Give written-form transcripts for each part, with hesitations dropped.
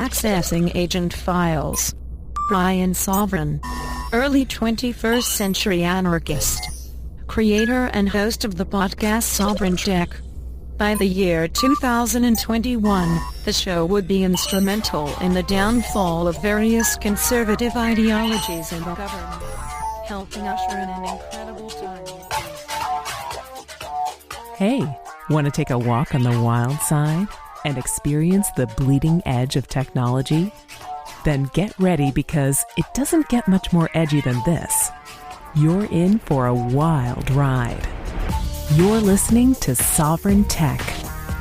Accessing agent files. Brian Sovryn. Early 21st century anarchist. Creator and host of the podcast Sovryn Tech. By the year 2021, the show would be instrumental in the downfall of various conservative ideologies in the government, helping usher in an incredible time. Hey, want to take a walk on the wild side and experience the bleeding edge of technology? Then get ready, because it doesn't get much more edgy than this. You're in for a wild ride. You're listening to Sovryn Tech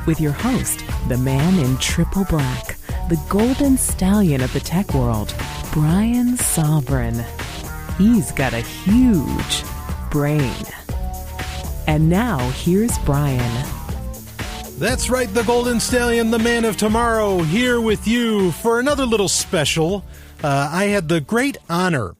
with your host, the man in triple black, the Golden Stallion of the tech world, Brian Sovryn. He's got a huge brain. And now, here's Brian. That's right, the Golden Stallion, the man of tomorrow, here with you for another little special. I had the great honor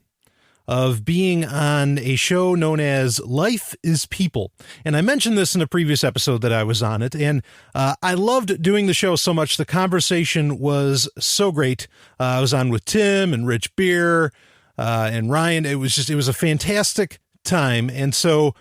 of being on a show known as Life is People. And I mentioned this in a previous episode that I was on it, and I loved doing the show so much. The conversation was so great. I was on with Tim and Rich Beer and Ryan. It was a fantastic time. And so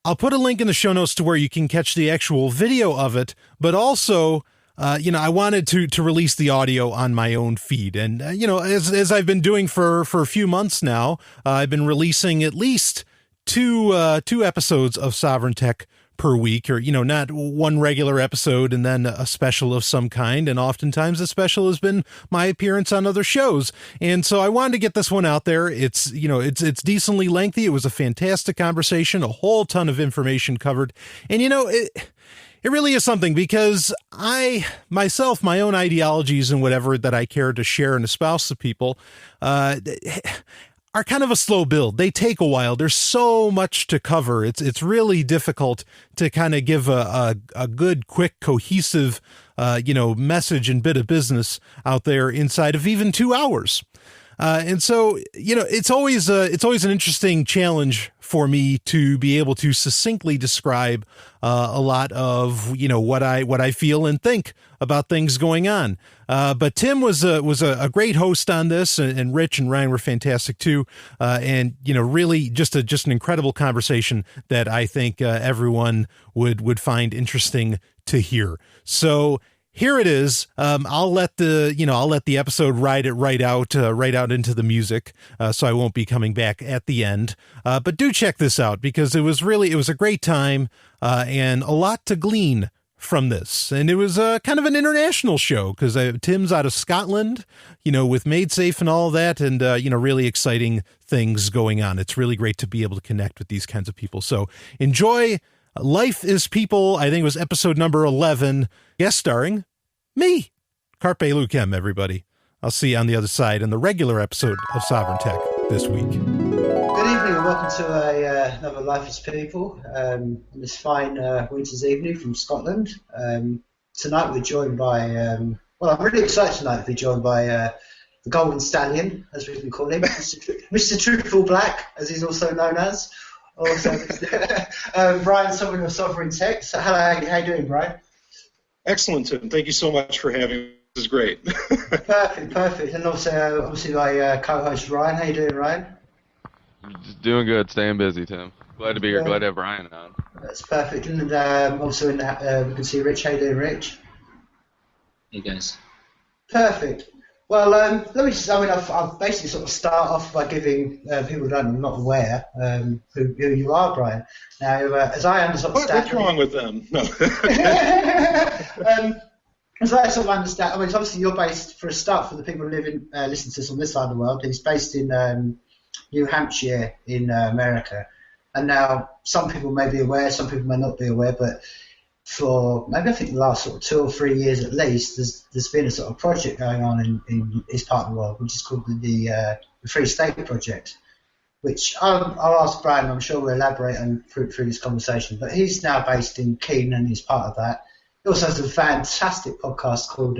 I'll put a link in the show notes to where you can catch the actual video of it, but also I wanted to release the audio on my own feed. And, as I've been doing for a few months now, I've been releasing at least two episodes of Sovryn Tech per week, or, not one regular episode and then a special of some kind. And oftentimes the special has been my appearance on other shows. And so I wanted to get this one out there. It's decently lengthy. It was a fantastic conversation, a whole ton of information covered. And, it really is something, because my own ideologies and whatever that I care to share and espouse to people are kind of a slow build. They take a while. There's so much to cover. It's really difficult to kind of give a good, quick, cohesive, message and bit of business out there inside of even 2 hours. And so, it's always an interesting challenge for me to be able to succinctly describe a lot of, what I feel and think about things going on. But Tim was a great host on this, and Rich and Ryan were fantastic too. And, really just an incredible conversation that I think everyone would find interesting to hear. So here it is. I'll let the episode ride out into the music. So I won't be coming back at the end. But do check this out, because it was a great time, and a lot to glean from this. And it was kind of an international show, because Tim's out of Scotland, with MadeSafe and all that, and really exciting things going on. It's really great to be able to connect with these kinds of people. So enjoy Life is People. I think it was episode number 11, guest starring me. Carpe Lucem, everybody. I'll see you on the other side in the regular episode of Sovryn Tech this week. Good evening, and welcome to another Life is People on this fine winter's evening from Scotland. Tonight we're joined by, I'm really excited tonight to be joined by the Golden Stallion, as we can call him, Mr. Truthful Black, as he's also known as. Also, Brian Sovryn of Sovryn Tech. So, hello, how you doing, Brian? Excellent, Tim. Thank you so much for having me. This is great. Perfect. And also, obviously, my co-host, Ryan. How you doing, Ryan? Just doing good, staying busy, Tim. Glad to be here. Glad to have Brian on. That's perfect. And also, we can see Rich. How you doing, Rich? Hey, guys. Perfect. Well, let me just, I'll basically sort of start off by giving people who are not aware who you are, Brian. Now, as I understand... What's wrong with them? No. As I sort of understand, it's obviously you're based, for a start, for the people who listen to this on this side of the world, he's based in New Hampshire in America. And now, some people may be aware, some people may not be aware, but for maybe I think the last sort of 2 or 3 years at least, there's been a sort of project going on in his part of the world, which is called the Free State Project, which I'll ask Brian, I'm sure we'll elaborate on through this conversation, but he's now based in Keene and he's part of that. He also has a fantastic podcast called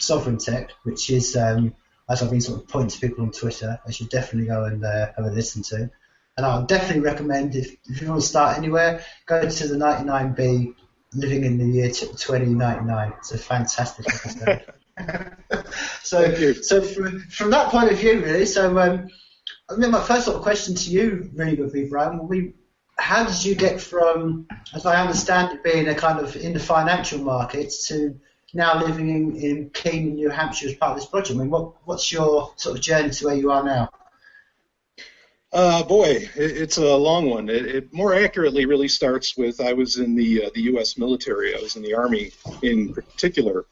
Sovryn Tech, which is, as I've been sort of pointing to people on Twitter, they should definitely go and have a listen to. And I'll definitely recommend, if you want to start anywhere, go to the 99B Living in the Year 2099. It's a fantastic episode. So from that point of view, really, so I mean, my first sort of question to you really would be, Brian, how did you get from, as I understand it, being a kind of in the financial markets to now living in Keene, New Hampshire as part of this project? I mean, what's your sort of journey to where you are now? Boy, it's a long one. It more accurately really starts with I was in the U.S. military. I was in the Army in particular,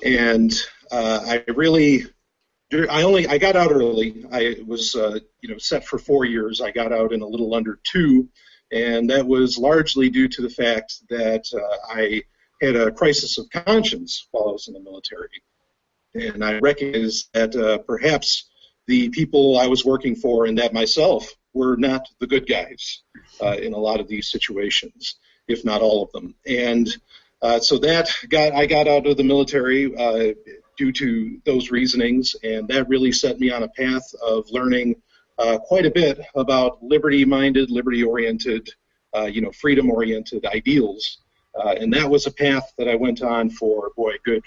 and I got out early. I was set for 4 years. I got out in a little under 2, and that was largely due to the fact that I had a crisis of conscience while I was in the military, and I recognized that perhaps the people I was working for and that myself were not the good guys in a lot of these situations, if not all of them. And so I got out of the military due to those reasonings, and that really set me on a path of learning quite a bit about liberty-minded, liberty-oriented, freedom-oriented ideals. And that was a path that I went on for, a good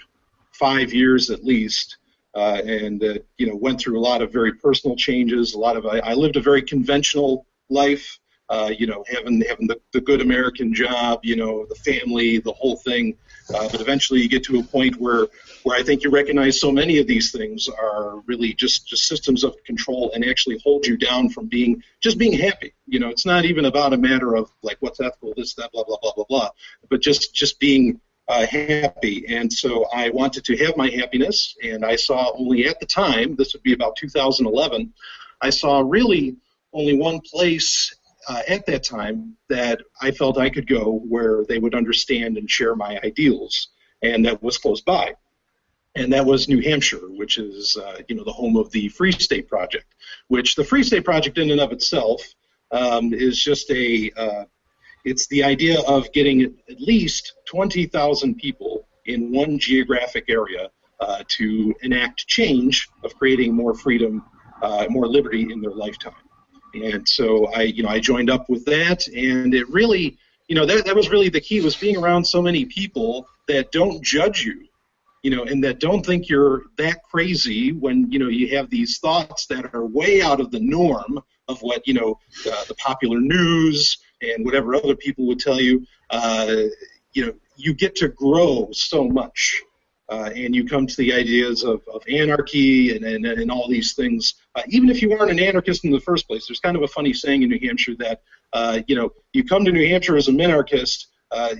5 years at least. And went through a lot of very personal changes. I lived a very conventional life, having the good American job, the family, the whole thing. But eventually, you get to a point where I think you recognize so many of these things are really just systems of control and actually hold you down from being happy. It's not even about a matter of like what's ethical, this, that, blah, blah, blah, blah, blah, but just being happy. And so I wanted to have my happiness, and I saw only at the time, this would be about 2011, I saw really only one place at that time that I felt I could go where they would understand and share my ideals, and that was close by. And that was New Hampshire, which is the home of the Free State Project, which the Free State Project in and of itself is just it's the idea of getting at least 20,000 people in one geographic area to enact change of creating more freedom, more liberty in their lifetime. And so I joined up with that, and it really, that was really the key, was being around so many people that don't judge you, and that don't think you're that crazy when, you have these thoughts that are way out of the norm of what, the popular news and whatever other people would tell you. You get to grow so much, and you come to the ideas of anarchy and all these things. Even if you aren't an anarchist in the first place, there's kind of a funny saying in New Hampshire that, you come to New Hampshire as a minarchist,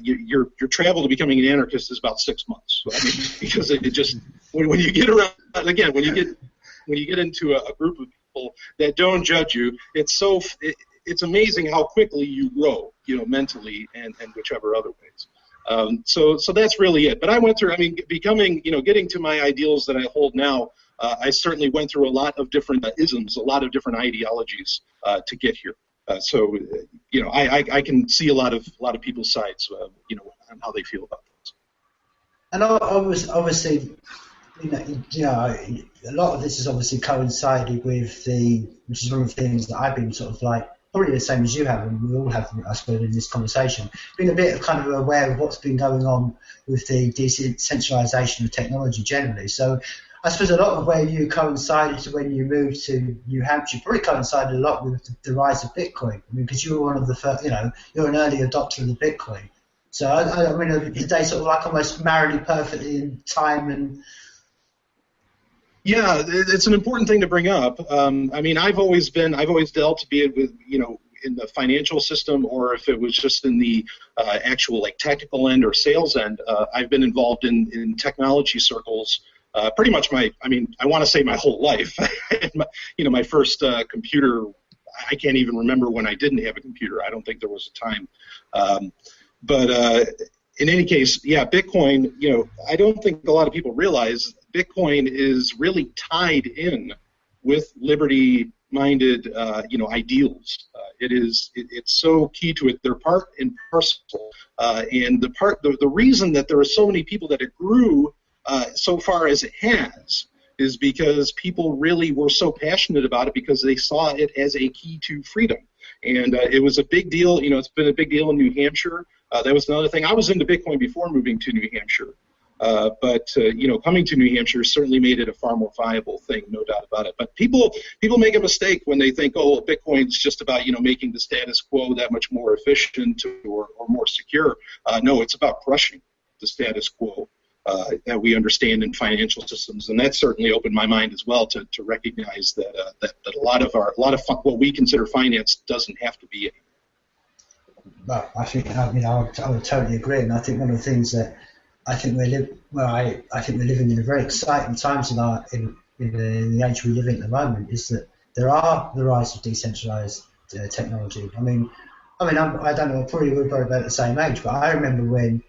your travel to becoming an anarchist is about 6 months. I mean, because it just, when you get around, again, when you get into a group of people that don't judge you, it's amazing how quickly you grow, mentally and whichever other ways. So that's really it. But I went through, becoming, getting to my ideals that I hold now, I certainly went through a lot of different isms, a lot of different ideologies to get here. So I can see a lot of people's sides, on how they feel about things. And obviously, a lot of this has obviously coincided with which is one of the things that I've been sort of like, probably the same as you have, and we all have, I suppose, in this conversation, been a bit of kind of aware of what's been going on with the decentralization of technology generally. So I suppose a lot of where you coincided to when you moved to New Hampshire probably coincided a lot with the rise of Bitcoin. Because you were one of the first, you're an early adopter of the Bitcoin. So did they sort of like almost marry perfectly in time and? Yeah, it's an important thing to bring up. I've always dealt, be it with, in the financial system or if it was just in the actual like technical end or sales end. I've been involved in technology circles pretty much I want to say my whole life. My first computer, I can't even remember when I didn't have a computer. I don't think there was a time. But in any case, yeah, Bitcoin, I don't think a lot of people realize Bitcoin is really tied in with liberty-minded, ideals. It's so key to it. They're part and parcel. And the reason that there are so many people that it grew so far as it has is because people really were so passionate about it because they saw it as a key to freedom. And it was a big deal. It's been a big deal in New Hampshire. That was another thing. I was into Bitcoin before moving to New Hampshire. But coming to New Hampshire certainly made it a far more viable thing, no doubt about it. But people make a mistake when they think, oh, Bitcoin's just about making the status quo that much more efficient or more secure. No, it's about crushing the status quo that we understand in financial systems, and that certainly opened my mind as well to recognize that a lot of what we consider finance doesn't have to be. Well, I think I would totally agree, and I think one of the things that I think I think we're living in a very exciting times in the age we live in at the moment, is that there are the rise of decentralized technology. I don't know, probably we're about the same age, but I remember when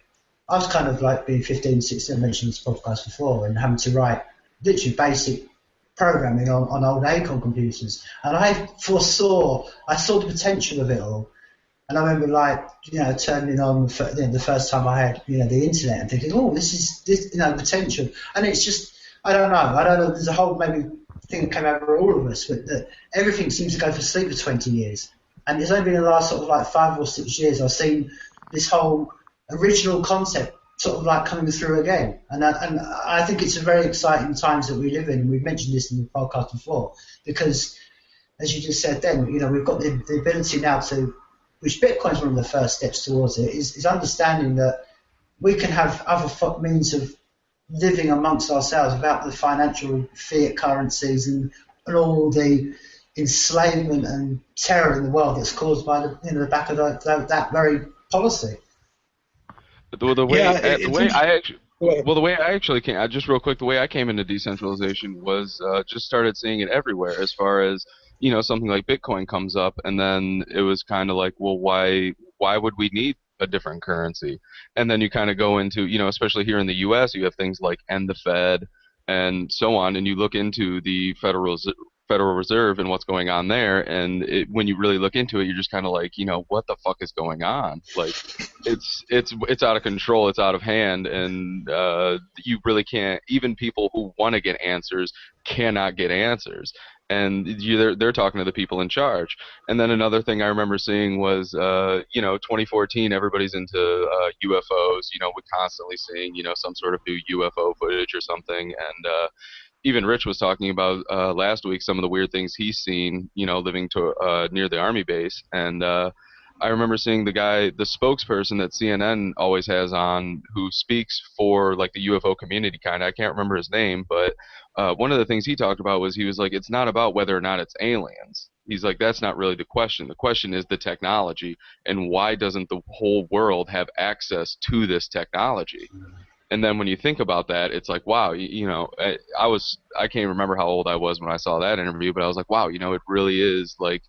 I was kind of like being 15, 16, I mentioned this podcast before, and having to write literally basic programming on old ACON computers, and I saw the potential of it all. And I remember, turning on the first time I had, the internet, and thinking, oh, this is potential. And it's just, I don't know. There's a whole maybe thing that came over all of us, but that everything seems to go for sleep for 20 years. And it's only been in the last sort of like 5 or 6 years I've seen this whole original concept sort of like coming through again. And I think it's a very exciting times that we live in. And we've mentioned this in the podcast before, because as you just said then, we've got the ability now to, which Bitcoin is one of the first steps towards it, is understanding that we can have other means of living amongst ourselves without the financial fiat currencies and all the enslavement and terror in the world that's caused by the back of that very policy. The way I came into decentralization was just started seeing it everywhere, as far as something like Bitcoin comes up, and then it was kind of like, well, why would we need a different currency? And then you kind of go into, especially here in the U.S., you have things like End the Fed and so on, and you look into the Federal Reserve and what's going on there, and when you really look into it, you're just kind of like, what the fuck is going on? Like, it's out of control, it's out of hand, and you really can't. Even people who want to get answers cannot get answers. And they're talking to the people in charge. And then another thing I remember seeing was, 2014, everybody's into UFOs. We're constantly seeing, some sort of new UFO footage or something. And even Rich was talking about last week some of the weird things he's seen, living near the Army base. And I remember seeing the spokesperson that CNN always has on, who speaks for like the UFO community kind of. I can't remember his name, but one of the things he talked about was, he was like, it's not about whether or not it's aliens. He's like, that's not really the question. The question is the technology, and why doesn't the whole world have access to this technology? And then when you think about that, it's like, wow, I can't remember how old I was when I saw that interview, but I was like, wow, it really is like,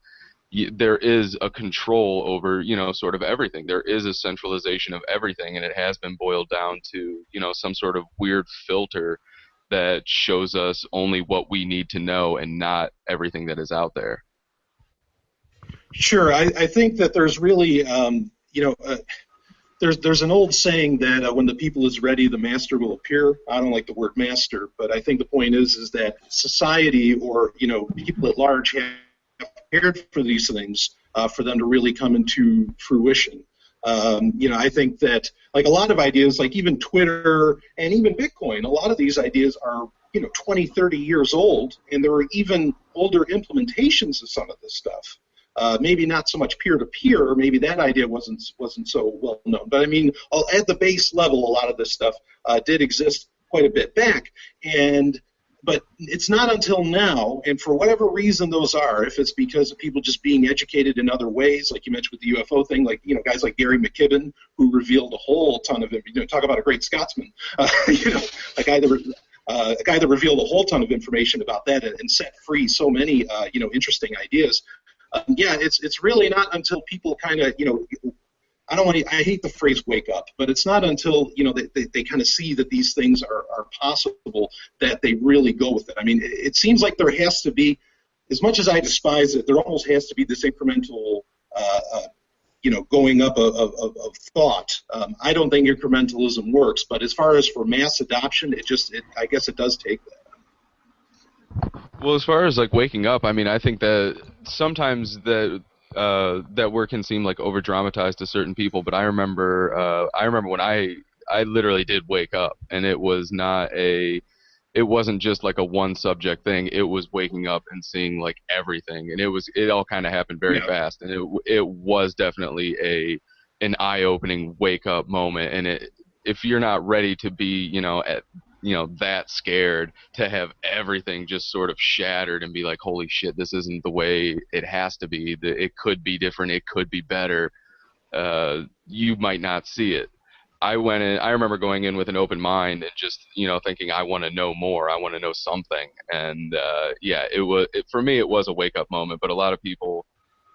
there is a control over, sort of everything. There is a centralization of everything, and it has been boiled down to, some sort of weird filter that shows us only what we need to know and not everything that is out there. Sure. I think that there's really, there's an old saying that when the people is ready, the master will appear. I don't like the word master, but I think the point is that society, or, people at large, have prepared for these things for them to really come into fruition. I think that, like, a lot of ideas, like even Twitter and even Bitcoin, a lot of these ideas are, 20, 30 years old, and there are even older implementations of some of this stuff. Maybe not so much peer-to-peer, maybe that idea wasn't so well known. But I mean, at the base level, a lot of this stuff did exist quite a bit back, but it's not until now, and for whatever reason those are, if it's because of people just being educated in other ways, like you mentioned with the UFO thing, like, guys like Gary McKibben, who revealed a whole ton of it, talk about a great Scotsman, a guy that revealed a whole ton of information about that and set free so many, interesting ideas. It's really not until people kind of, I hate the phrase wake up, but it's not until, they kind of see that these things are possible that they really go with it. I mean, it seems like there has to be, as much as I despise it, there almost has to be this incremental, going up of thought. I don't think incrementalism works, but as far as for mass adoption, I guess it does take that. Well, as far as like waking up, I mean, I think that sometimes that word can seem like over dramatized to certain people, but I remember when I I literally did wake up, and it wasn't just like a one subject thing. It was waking up and seeing like everything, and it all kind of happened very fast, and it was definitely an eye-opening wake-up moment. And if you're not ready to be that scared, to have everything just sort of shattered and be like, holy shit, this isn't the way it has to be, it could be different, it could be better, you might not see it. I remember going in with an open mind and just, thinking I want to know more, I want to know something. And for me it was a wake-up moment, but a lot of people,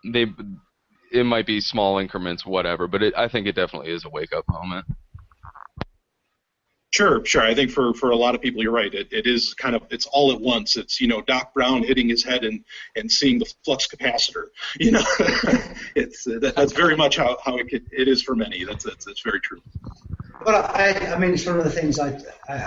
it might be small increments, whatever, but I think it definitely is a wake-up moment. Sure. I think for a lot of people, you're right. It is kind of, it's all at once. It's, Doc Brown hitting his head and seeing the flux capacitor. That's very much how it is for many. That's very true. Well, I mean, it's one of the things I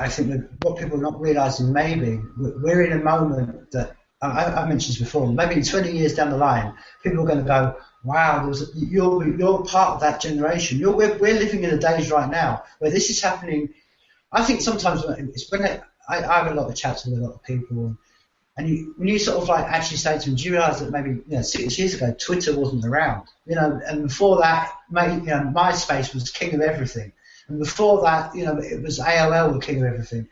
think that what people are not realizing, maybe we're in a moment that I mentioned this before. Maybe in 20 years down the line, people are going to go, wow, you're part of that generation. We're living in the days right now where this is happening. I think sometimes it's when I have a lot of chats with a lot of people, and when you sort of like actually say to them, do you realise that maybe 6 years ago Twitter wasn't around, and before that, MySpace was king of everything, and before that, it was AOL the king of everything.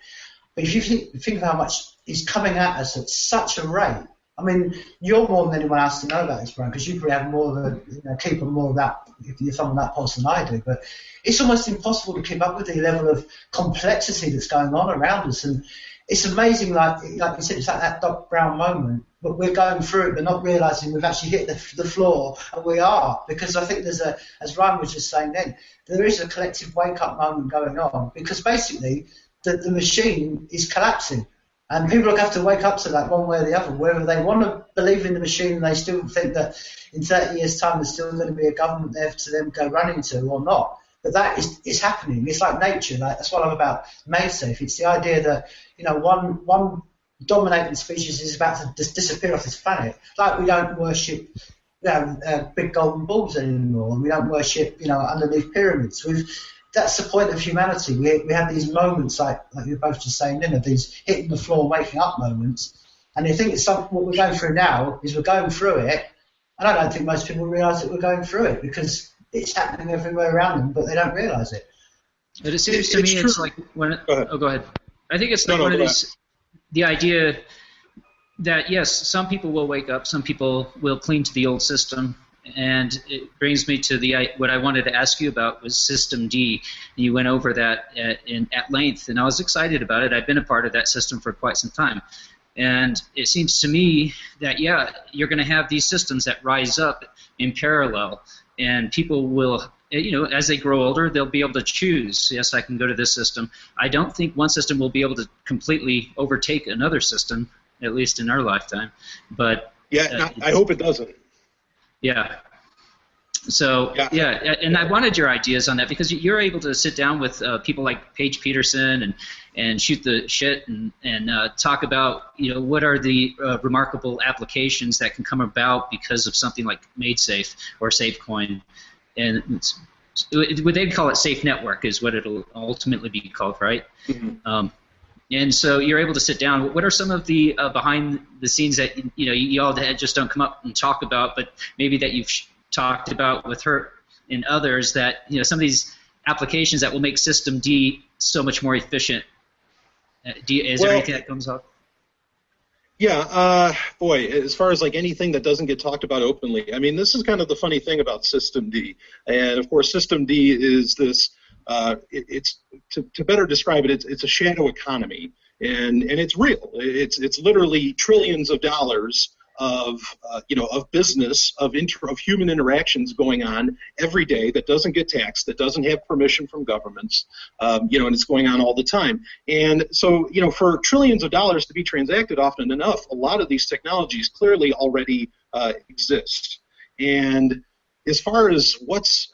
But if you think of how much is coming at us at such a rate, I mean, you're more than anyone else to know about this, Brian, because you probably have more of keep on more of that if you're on that pulse than I do. But it's almost impossible to keep up with the level of complexity that's going on around us, and it's amazing. Like you said, it's like that Doc Brown moment, but we're going through it, but not realising we've actually hit the floor, and we are, because I think there's as Ryan was just saying then, there is a collective wake-up moment going on, because basically the machine is collapsing. And people have to wake up to that one way or the other, whether they want to believe in the machine and they still think that in 30 years' time there's still going to be a government there to them go running to or not. But that is happening. It's like nature. That's what I love about MaveSafe. It's the idea that one dominating species is about to disappear off this planet. Like we don't worship big golden balls anymore, and we don't worship underneath pyramids. That's the point of humanity. We have these moments like you're both just saying, of these hitting the floor, waking up moments. And I think it's what we're going through now is we're going through it, and I don't think most people realise that we're going through it because it's happening everywhere around them, but they don't realise it. But it seems to me it's like when. Go ahead. I think it's like one of these. The idea that yes, some people will wake up, some people will cling to the old system. And it brings me to what I wanted to ask you about was System D. You went over that at length, and I was excited about it. I've been a part of that system for quite some time. And it seems to me that, you're going to have these systems that rise up in parallel, and people will, as they grow older, they'll be able to choose, yes, I can go to this system. I don't think one system will be able to completely overtake another system, at least in our lifetime. But I hope it doesn't. Yeah. So and I wanted your ideas on that because you're able to sit down with people like Paige Peterson and shoot the shit and talk about what are the remarkable applications that can come about because of something like MadeSafe or SafeCoin, and would they call it Safe Network is what it'll ultimately be called, right? Mm-hmm. And so you're able to sit down. What are some of the behind the scenes that you all just don't come up and talk about, but maybe that you've talked about with her and others that some of these applications that will make System D so much more efficient? Is there anything that comes up? Yeah, boy, as far as like anything that doesn't get talked about openly, I mean, this is kind of the funny thing about System D, and of course, System D is this. It's to better describe it. It's a shadow economy, and it's real. It's literally trillions of dollars of business of human interactions going on every day that doesn't get taxed, that doesn't have permission from governments, and it's going on all the time. And so for trillions of dollars to be transacted often enough, a lot of these technologies clearly already exist. And as far as what's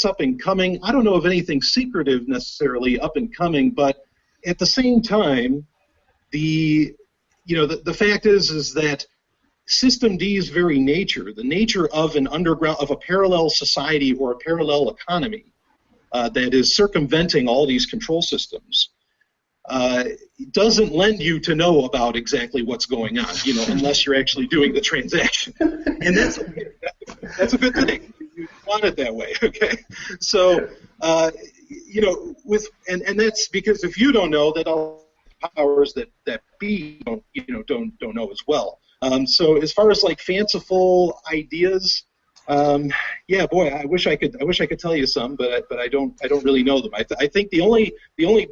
up and coming, I don't know of anything secretive necessarily up and coming, but at the same time, the fact is that System D's very nature, the nature of a parallel society or a parallel economy, that is circumventing all these control systems doesn't lend you to know about exactly what's going on, unless you're actually doing the transaction. And that's a good thing. You want it that way, okay? So, and that's because if you don't know, that all powers that be don't know as well. So as far as like fanciful ideas, yeah, boy, I wish I could tell you some, but I don't really know them. I think the only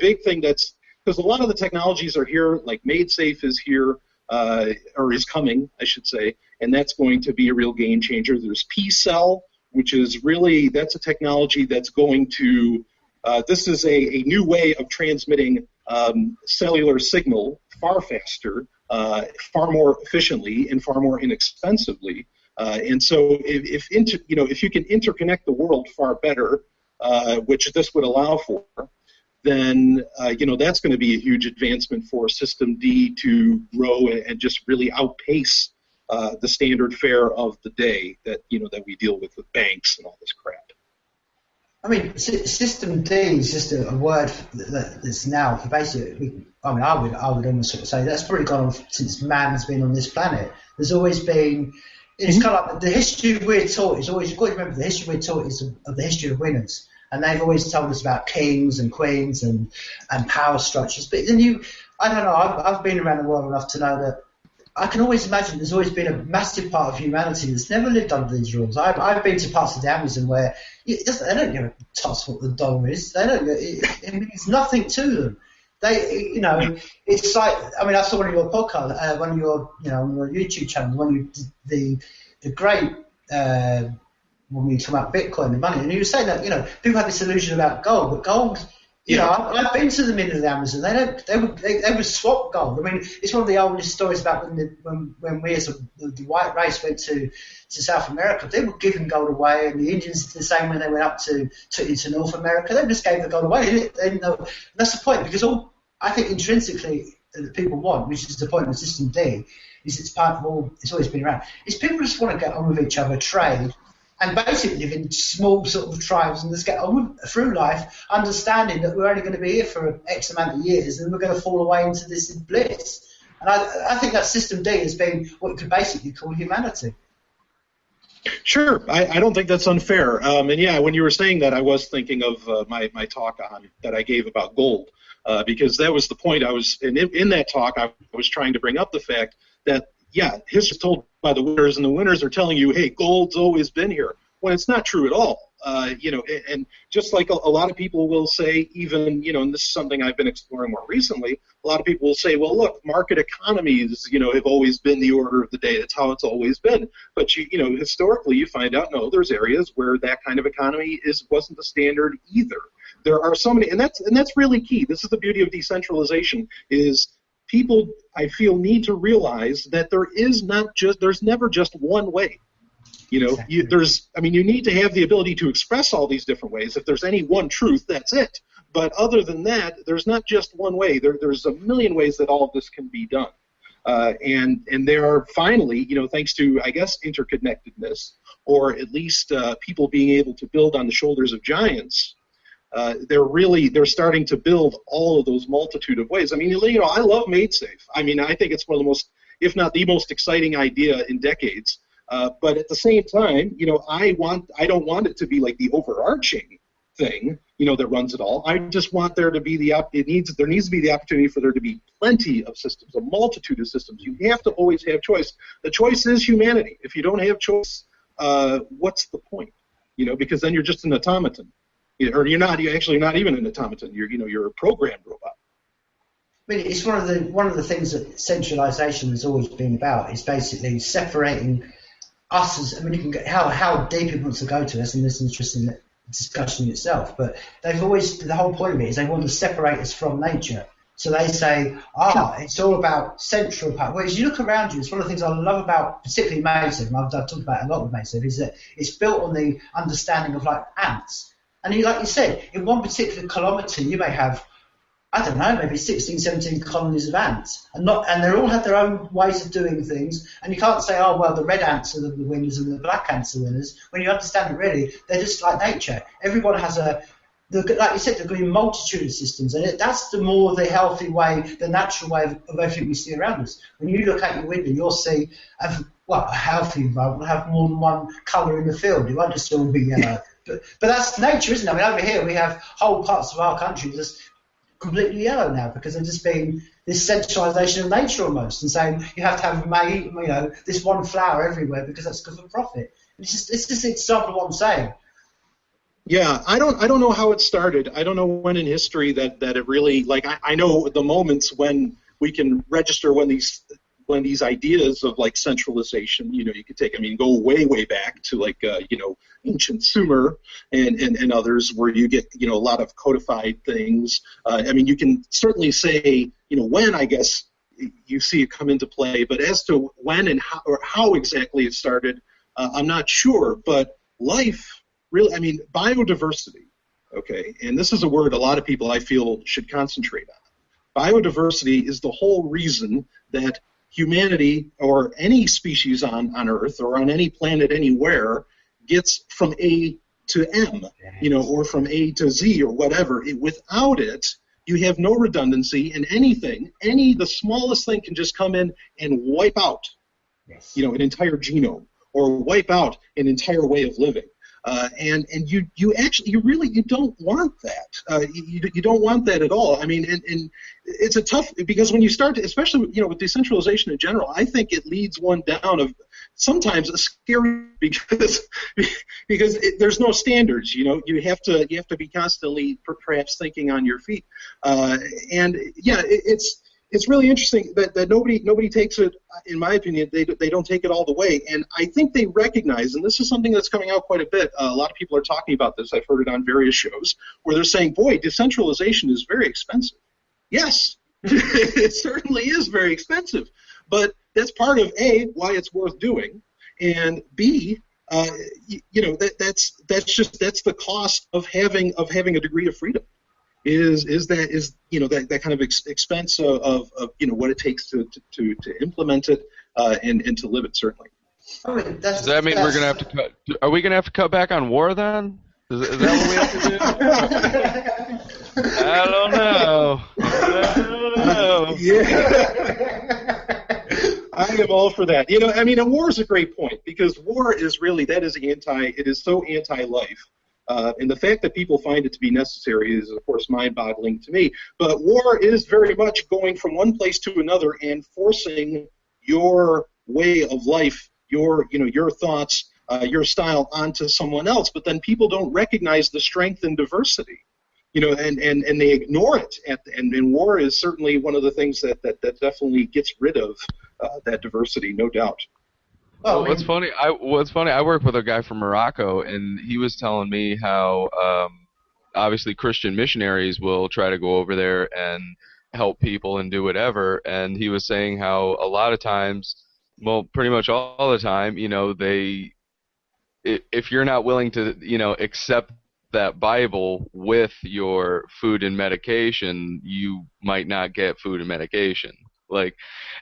big thing that's, because a lot of the technologies are here, like MaidSafe is here, or is coming, I should say, and that's going to be a real game changer. There's pCell, which is really, that's a technology that's going to, this is a new way of transmitting cellular signal far faster, far more efficiently, and far more inexpensively. And so if you can interconnect the world far better, which this would allow for, then that's going to be a huge advancement for System D to grow and just really outpace the standard fare of the day that we deal with banks and all this crap. I mean, System D is just a word that's now for basically. I mean, I would almost sort of say that's probably gone on since man has been on this planet. There's always been. It's kind of like the history we're taught is always. You've got to remember the history we're taught is of the history of winners. And they've always told us about kings and queens and power structures. But then I don't know, I've been around the world enough to know that I can always imagine there's always been a massive part of humanity that's never lived under these rules. I've been to parts of the Amazon where they don't give a toss what the dollar is. They don't. It means nothing to them. It's like, I mean, I saw one of your podcasts, one of your YouTube channels, when you did the great. When we talk about Bitcoin and money, and you were saying that people have this illusion about gold, but gold, I've been to the middle of the Amazon. They would swap gold. I mean, it's one of the oldest stories about when we as the white race went to South America. They were giving gold away, and the Indians did the same when they went up into North America. They just gave the gold away. And that's the point, because I think intrinsically that people want, which is the point of System D, is it's part of all. It's always been around. Is people just want to get on with each other, trade. And basically live in small sort of tribes and just get on through life, understanding that we're only going to be here for X amount of years and we're going to fall away into this bliss. And I think that System D has been what you could basically call humanity. Sure, I don't think that's unfair. And yeah, when you were saying that, I was thinking of my talk that I gave about gold, because that was the point I was in that talk. I was trying to bring up the fact that, yeah, history is told by the winners, and the winners are telling you, hey, gold's always been here, when it's not true at all. And just like a lot of people will say, even, and this is something I've been exploring more recently, a lot of people will say, well, look, market economies, have always been the order of the day. That's how it's always been. But, historically, you find out, no, there's areas where that kind of economy wasn't the standard either. There are so many, and that's really key. This is the beauty of decentralization, is people, I feel, need to realize that there's never just one way. You need to have the ability to express all these different ways. If there's any one truth, that's it. But other than that, there's not just one way. There's a million ways that all of this can be done. And there are finally, thanks to, I guess, interconnectedness, or at least people being able to build on the shoulders of giants, they're starting to build all of those multitude of ways. I mean, I love MaidSafe. I mean, I think it's one of the most, if not the most exciting idea in decades. But at the same time, I don't want it to be like the overarching thing, that runs it all. I just want there to be there needs to be the opportunity for there to be plenty of systems, a multitude of systems. You have to always have choice. The choice is humanity. If you don't have choice, what's the point? Because then you're just an automaton. Or you're actually not even an automaton. You're a programmed robot. I mean, it's one of the things that centralization has always been about. Is basically separating us as. I mean, you can get how deep it wants to go to us, and this is interesting discussion in itself. But the whole point of it is they want to separate us from nature. So they say, it's all about central power. Whereas you look around you, it's one of the things I love about particularly MaidSafe, and I've talked about a lot with MaidSafe, is that it's built on the understanding of like ants. And like you said, in one particular kilometre, you may have, I don't know, maybe 16, 17 colonies of ants. And they all have their own ways of doing things. And you can't say, the red ants are the winners and the black ants are the winners. When you understand it really, they're just like nature. Everyone has like you said, there could be a multitude of systems, and that's the more the healthy way, the natural way of everything we see around us. When you look out your window, you'll see a healthy environment will have more than one colour in the field. It won't just all be yellow. But that's nature, isn't it? I mean, over here we have whole parts of our country just completely yellow now because there's just been this centralisation of nature almost, and saying you have to have this one flower everywhere because that's good for profit. It's just an example of what I'm saying. Yeah, I don't know how it started. I don't know when in history that it really, like, I know the moments when we can register when these ideas of like centralization, you could take, go way back to like ancient Sumer and others where you get a lot of codified things. You can certainly say when, I guess, you see it come into play, but as to when and how exactly it started, I'm not sure. But life, really, biodiversity, okay, and this is a word a lot of people I feel should concentrate on. Biodiversity is the whole reason that humanity or any species on Earth or on any planet anywhere gets from A to M, or from A to Z or whatever. Without it, you have no redundancy, and the smallest thing can just come in and wipe out, an entire genome or wipe out an entire way of living. And you don't want that. You don't want that at all. And it's a tough, because when you start to, especially with decentralization in general, I think it leads one down of sometimes a scary, because there's no standards. You have to be constantly perhaps thinking on your feet. It's really interesting that nobody takes it, in my opinion, they don't take it all the way. And I think they recognize, and this is something that's coming out quite a bit, a lot of people are talking about this, I've heard it on various shows, where they're saying, boy, decentralization is very expensive. Yes, it certainly is very expensive. But that's part of, A, why it's worth doing, and B, that's the cost of having a degree of freedom. Is that kind of expense of what it takes to implement it and to live it, certainly. Does that mean we're gonna have to cut? Are we gonna have to cut back on war then? Is that what we have to do? I don't know. Yeah. I am all for that. And war is a great point, because war is really, it is so anti-life. And the fact that people find it to be necessary is, of course, mind-boggling to me. But war is very much going from one place to another and forcing your way of life, your thoughts, your style onto someone else. But then people don't recognize the strength and diversity, and they ignore it. And war is certainly one of the things that definitely gets rid of that diversity, no doubt. Well, what's funny, I work with a guy from Morocco, and he was telling me how obviously Christian missionaries will try to go over there and help people and do whatever, and he was saying how a lot of times, well, pretty much all the time, if you're not willing to, accept that Bible with your food and medication, you might not get food and medication.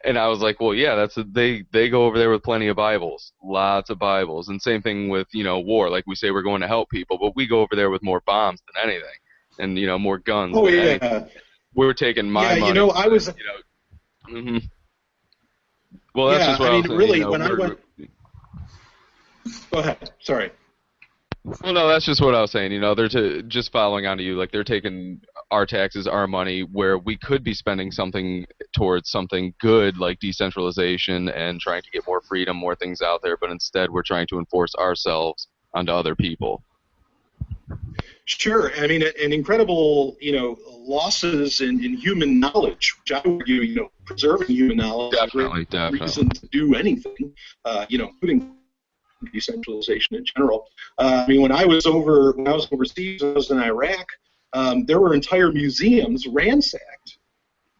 And I was like, well, yeah, they go over there with plenty of Bibles, lots of Bibles, and same thing with war. Like we say, we're going to help people, but we go over there with more bombs than anything, and more guns. Oh, than yeah. anything. We're taking my money. I was. Mm-hmm. Well, that's just what I was saying. Really, when I went. Go ahead. Sorry. Well, no, that's just what I was saying. They're just following onto you. Like, they're taking our taxes, our money, where we could be spending something towards something good like decentralization and trying to get more freedom, more things out there, but instead we're trying to enforce ourselves onto other people. Sure. And incredible, losses in human knowledge, which I would argue, preserving human knowledge definitely. is a reason to do anything, including decentralization in general. When I was overseas, I was in Iraq, there were entire museums ransacked,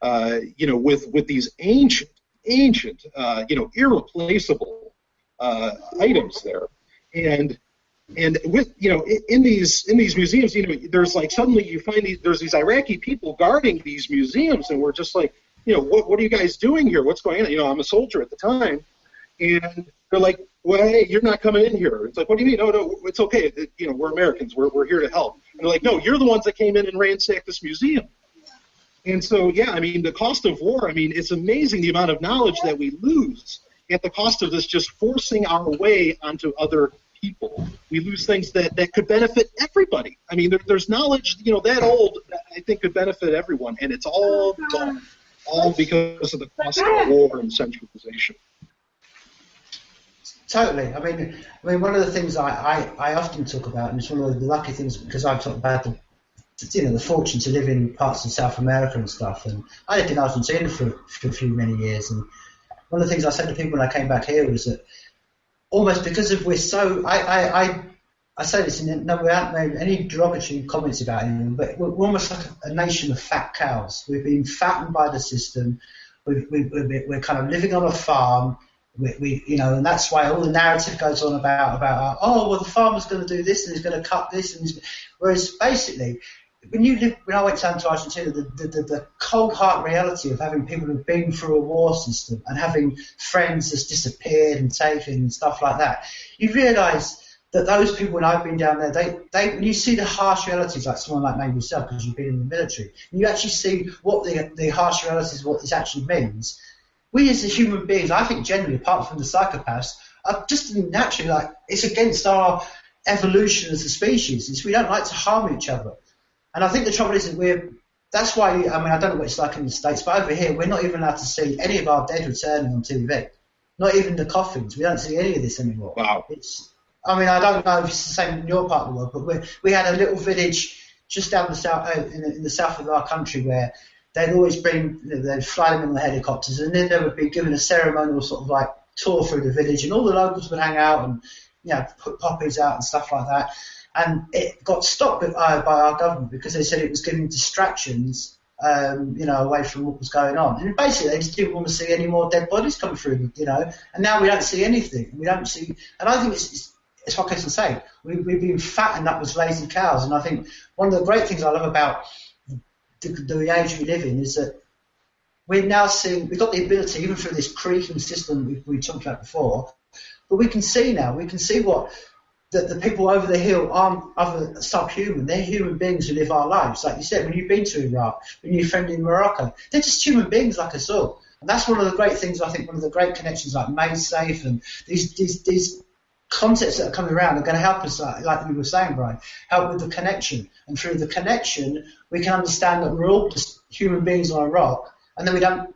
with these ancient, irreplaceable items there, and with in these museums, there's like suddenly you find there's these Iraqi people guarding these museums, and we're just like, what are you guys doing here? What's going on? I'm a soldier at the time, and They're like, well, hey, you're not coming in here. It's like, what do you mean? No, it's okay. We're Americans. We're here to help. And they're like, no, you're the ones that came in and ransacked this museum. And so, yeah, I mean, the cost of war, I mean, it's amazing the amount of knowledge that we lose at the cost of this just forcing our way onto other people. We lose things that could benefit everybody. I mean, there's knowledge, that old, that I think could benefit everyone, and it's all gone, all because of the cost of war and centralization. Totally. I mean, one of the things I often talk about, and it's one of the lucky things because I've talked about the fortune to live in parts of South America and stuff, and I lived in Argentina for many years, and one of the things I said to people when I came back here was that almost because of we're so, I say this without any derogatory comments about anyone, but we're almost like a nation of fat cows. We've been fattened by the system. We're kind of living on a farm. And that's why all the narrative goes on about the farmer's going to do this and he's going to cut this, whereas basically when I went down to Argentina, the cold hard reality of having people who've been through a war system and having friends that's disappeared and taken and stuff like that, you realise that those people, when I've been down there, they when you see the harsh realities, like someone like maybe yourself, because you've been in the military, and you actually see what the harsh realities, what this actually means. We as human beings, I think generally, apart from the psychopaths, are just naturally it's against our evolution as a species. We don't like to harm each other. And I think the trouble is that that's why, I don't know what it's like in the States, but over here, we're not even allowed to see any of our dead returning on TV. Not even the coffins. We don't see any of this anymore. Wow. I don't know if it's the same in your part of the world, but we had a little village just down the south, in the south of our country where they'd always they'd fly them in the helicopters, and then they would be given a ceremonial sort of tour through the village, and all the locals would hang out and put poppies out and stuff like that. And it got stopped by our government because they said it was giving distractions, away from what was going on. And basically, they just didn't want to see any more dead bodies come through, And now we don't see anything. We don't see, and I think it's what I can say. We've been fattened up as lazy cows, and I think one of the great things I love about the age we live in is that we're now seeing, we've got the ability, even through this creaking system we talked about before, but we can see what the people over the hill aren't other subhuman. They're human beings who live our lives. Like you said, when you've been to Iraq, when you're friendly in Morocco, they're just human beings like us all. And that's one of the great things, I think, one of the great connections like Made Safe and these concepts that are coming around are going to help us, like you were saying, Brian, help with the connection. And through the connection, we can understand that we're all just human beings on a rock, and then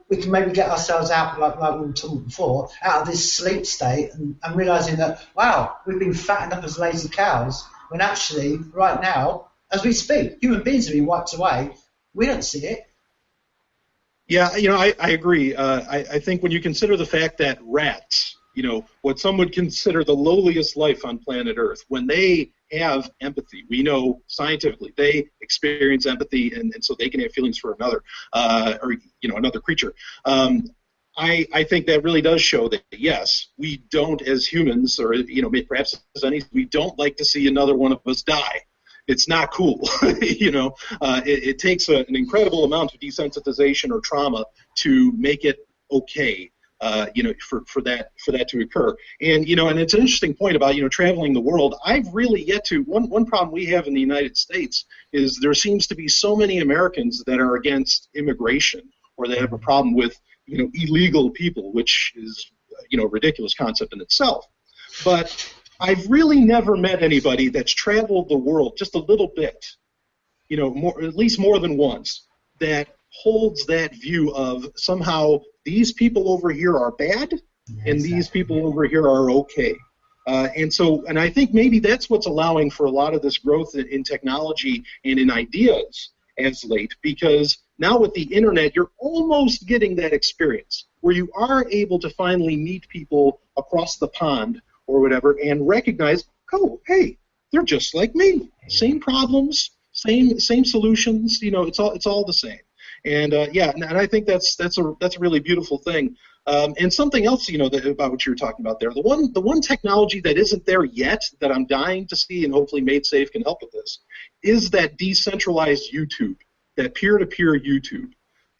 we can maybe get ourselves out, like we were talking before, out of this sleep state and realising that, wow, we've been fattened up as lazy cows, when actually, right now, as we speak, human beings are being wiped away. We don't see it. Yeah, I agree. I think when you consider the fact that rats, what some would consider the lowliest life on planet Earth, when they have empathy, we know scientifically they experience empathy, and so they can have feelings for another, another creature. I think that really does show that, yes, we don't as humans, or perhaps as any, we don't like to see another one of us die. It's not cool. It takes an incredible amount of desensitization or trauma to make it okay. For that to occur. And and it's an interesting point about traveling the world. I've really yet to one problem we have in the United States is there seems to be so many Americans that are against immigration, or they have a problem with illegal people, which is a ridiculous concept in itself. But I've really never met anybody that's traveled the world just a little bit, at least more than once, that holds that view of somehow these people over here are bad, and these people over here are okay. And I think maybe that's what's allowing for a lot of this growth in technology and in ideas as late, because now with the internet, you're almost getting that experience where you are able to finally meet people across the pond or whatever and recognize, oh, hey, they're just like me. Same problems, same solutions. It's all the same. And and I think that's a really beautiful thing. And something else, about what you were talking about there, the one technology that isn't there yet that I'm dying to see, and hopefully Made Safe can help with this, is that decentralized YouTube, that peer-to-peer YouTube.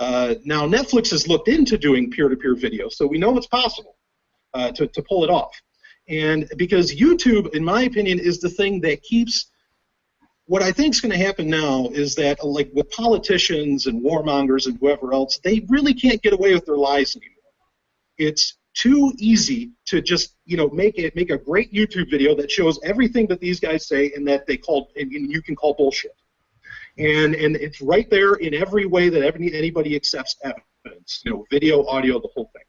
Now Netflix has looked into doing peer-to-peer video, so we know it's possible to pull it off. And because YouTube, in my opinion, is the thing that keeps. What I think is going to happen now is that, like with politicians and warmongers and whoever else, they really can't get away with their lies anymore. It's too easy to just, make a great YouTube video that shows everything that these guys say and that and you can call bullshit. And it's right there in every way that anybody accepts evidence, video, audio, the whole thing.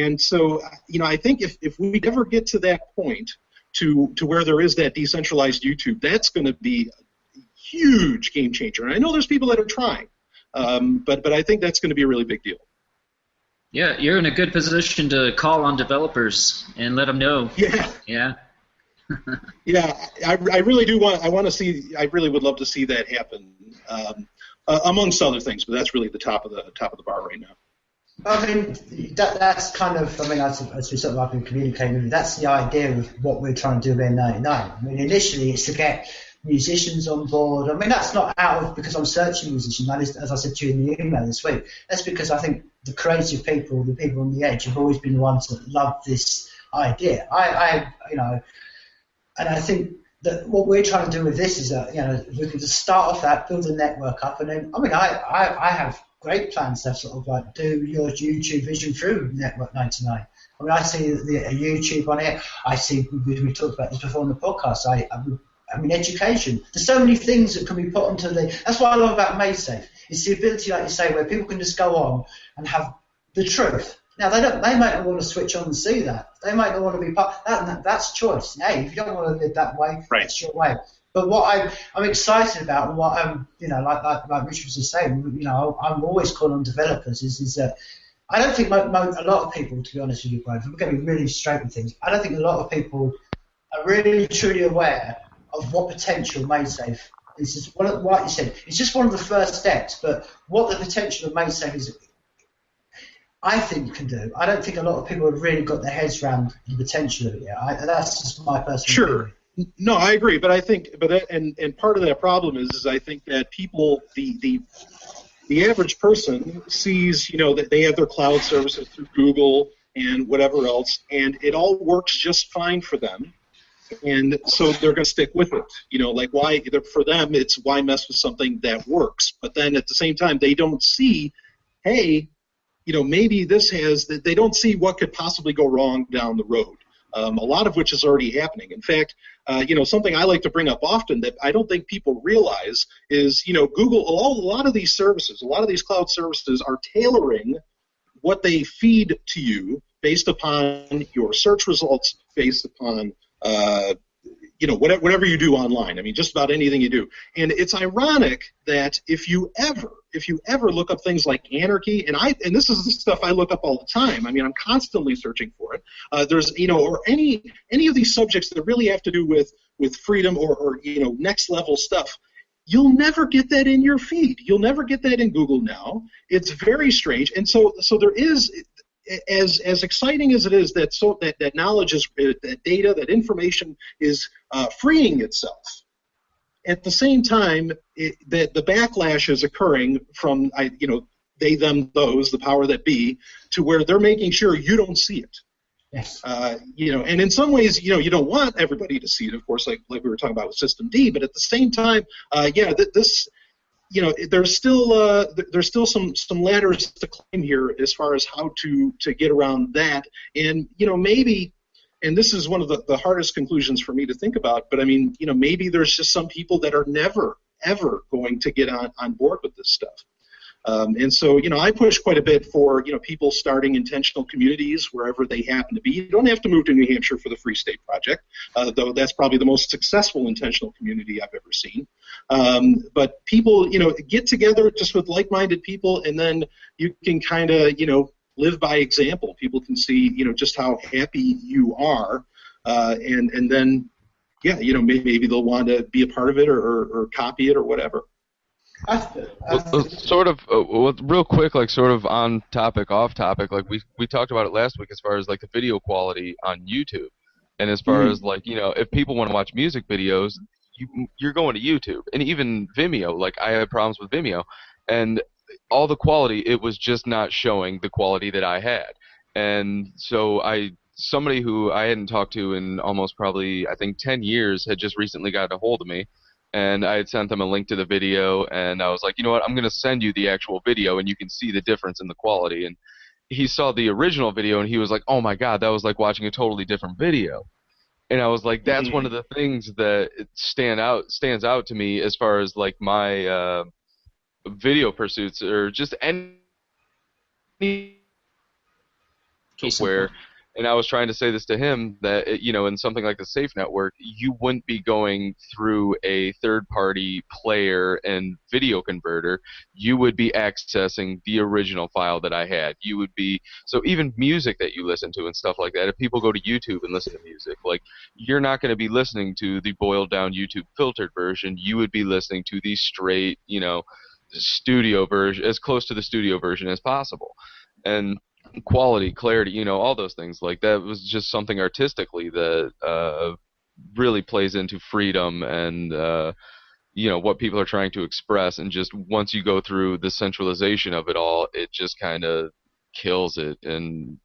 And so, I think if we ever get to that point to where there is that decentralized YouTube, that's going to be huge game changer. And I know there's people that are trying, but I think that's going to be a really big deal. Yeah, you're in a good position to call on developers and let them know. Yeah. Yeah. Yeah, I really do want. I want to see. I really would love to see that happen, amongst other things. But that's really the top of the bar right now. I mean, that's kind of. I mean, as we sort of like been communicating with you, that's the idea of what we're trying to do with N99. I mean, initially it's to get musicians on board. I mean, that's not out of because I'm searching musicians. That is, as I said to you in the email this week, that's because I think the creative people, the people on the edge, have always been the ones that love this idea. And I think that what we're trying to do with this is that, we can just start off that, build a network up, and then, I mean, I have great plans to sort of like do your YouTube vision through Network 99. I mean, I see a YouTube on it. I see, we talked about this before on the podcast. I mean, education. There's so many things that can be put onto that's what I love about MaidSafe. It's the ability, like you say, where people can just go on and have the truth. Now, they might not want to switch on and see that. They might not want to be part that's choice. Hey, if you don't want to live that way, right, that's your way. But what I'm excited about, and what like Richard was just saying, I'm always calling on developers is that I don't think a lot of people, to be honest with you, Brian, I'm going to be really straight with things. I don't think a lot of people are really truly aware of what potential MaidSafe is. Just what you said. It's just one of the first steps, but what the potential of MaidSafe is, I think you can do. I don't think a lot of people have really got their heads around the potential of it yet. That's just my personal opinion. No, I agree, but I think, and part of that problem is I think that people, the average person sees, that they have their cloud services through Google and whatever else, and it all works just fine for them, and so they're going to stick with it. Like why for them it's why mess with something that works, but then at the same time they don't see, hey, maybe this they don't see what could possibly go wrong down the road. A lot of which is already happening. In fact, something I like to bring up often that I don't think people realize is, Google, a lot of these services, a lot of these cloud services are tailoring what they feed to you based upon your search results, based upon, whatever you do online. I mean, just about anything you do. And it's ironic that if you ever look up things like anarchy, and this is the stuff I look up all the time. I mean, I'm constantly searching for it. There's, or any of these subjects that really have to do with freedom or next level stuff. You'll never get that in your feed. You'll never get that in Google now. It's very strange. And so there is, as exciting as it is that knowledge is, that data, that information is freeing itself. At the same time, the backlash is occurring from they, them, those, the power that be, to where they're making sure you don't see it. Yes. And in some ways, you don't want everybody to see it, of course, like we were talking about with System D. But at the same time, this. There's still some ladders to climb here as far as how to get around that, and maybe, and this is one of the hardest conclusions for me to think about, but I mean, maybe there's just some people that are never ever going to get on board with this stuff. And so, I push quite a bit for, people starting intentional communities wherever they happen to be. You don't have to move to New Hampshire for the Free State Project, though that's probably the most successful intentional community I've ever seen. But people, get together just with like-minded people, and then you can kind of, live by example. People can see, just how happy you are, and then, maybe they'll want to be a part of it or copy it or whatever. Sort of, real quick, like sort of on topic, off topic, like we talked about it last week as far as like the video quality on YouTube, and as far as like, if people want to watch music videos, you're going to YouTube, and even Vimeo. Like I had problems with Vimeo, and all the quality, it was just not showing the quality that I had, and so I somebody who I hadn't talked to in almost probably, I think, 10 years had just recently got a hold of me, and I had sent them a link to the video, and I was like, you know what, I'm going to send you the actual video, and you can see the difference in the quality. And he saw the original video, and he was like, oh my God, that was like watching a totally different video. And I was like, that's one of the things that stands out to me as far as like my video pursuits, or just any where. And I was trying to say this to him, that in something like the Safe Network, you wouldn't be going through a third-party player and video converter. You would be accessing the original file that I had. You would be, so even music that you listen to and stuff like that. If people go to YouTube and listen to music, like, you're not going to be listening to the boiled-down YouTube filtered version. You would be listening to the straight, studio version, as close to the studio version as possible. And quality, clarity, all those things. Like, that was just something artistically that really plays into freedom and what people are trying to express. And just once you go through the centralization of it all, it just kind of kills it and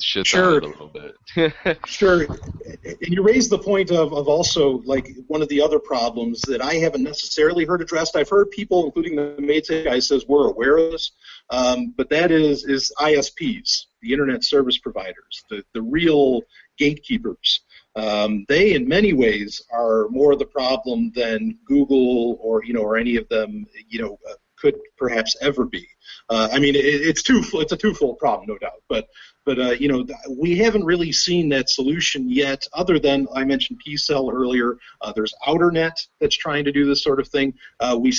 shits on it a little bit. Sure. And you raised the point of also, like, one of the other problems that I haven't necessarily heard addressed. I've heard people, including the Maytag guy, says we're aware of this, but that is ISPs, the Internet Service Providers, the real gatekeepers. They, in many ways, are more the problem than Google or any of them, could perhaps ever be. It's a twofold problem, no doubt. But we haven't really seen that solution yet. Other than, I mentioned P-Cell earlier. There's OuterNet that's trying to do this sort of thing. We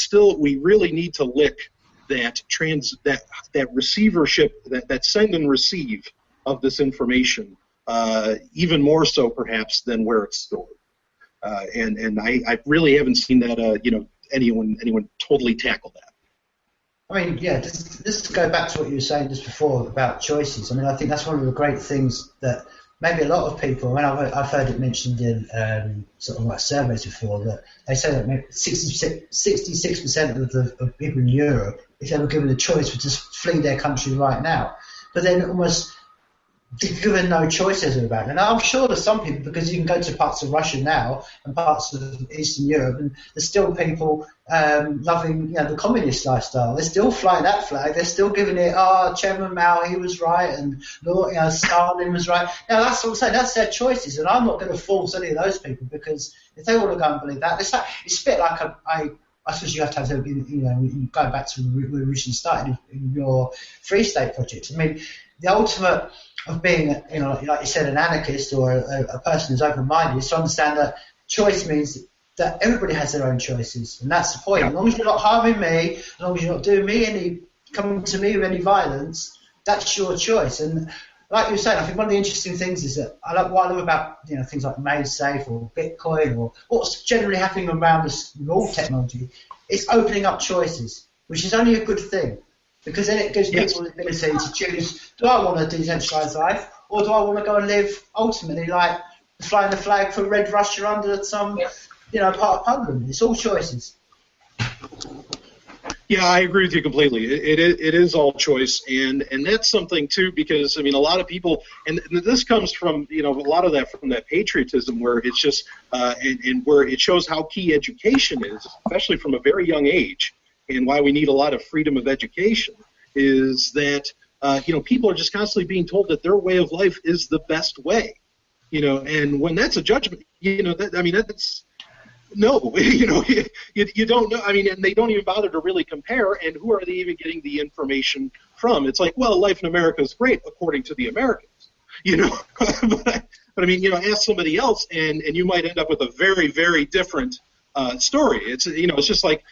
really need to lick that receivership, that send and receive of this information, even more so perhaps than where it's stored. And I really haven't seen that anyone totally tackle that. Just to go back to what you were saying just before about choices. I think that's one of the great things that maybe a lot of people, I've heard it mentioned in sort of like surveys before, that they say that 66% of people in Europe, if they were given a choice, would just flee their country right now. But then almost given no choices about it. And I'm sure there's some people, because you can go to parts of Russia now and parts of Eastern Europe, and there's still people loving the communist lifestyle. They're still flying that flag. They're still giving it, Chairman Mao, he was right, and Stalin was right. Now, that's what I'm saying. That's their choices, and I'm not going to force any of those people, because if they want to go and believe that, it's a bit like I suppose you have to have, going back to where we originally started in your Free State project. The ultimate of being, like you said, an anarchist or a person who's open-minded is to understand that choice means that everybody has their own choices, and that's the point. As long as you're not harming me, as long as you're not doing coming to me with any violence, that's your choice. And like you were saying, I think one of the interesting things is that what I love about things like MaidSafe or Bitcoin or what's generally happening around us with all technology, it's opening up choices, which is only a good thing. Because then it gives people the ability to choose, do I want a decentralized life, or do I want to go and live ultimately like flying the flag for Red Russia under some part of Poland? It's all choices. Yeah, I agree with you completely. It is all choice, and that's something too, because a lot of people, and this comes from a lot of that from that patriotism, where it's just and where it shows how key education is, especially from a very young age. And why we need a lot of freedom of education is that people are just constantly being told that their way of life is the best way, and when that's a judgment, that's no, you don't know. And they don't even bother to really compare. And who are they even getting the information from? It's like, well, life in America is great according to the Americans, but ask somebody else, and you might end up with a very, very different story. It's it's just like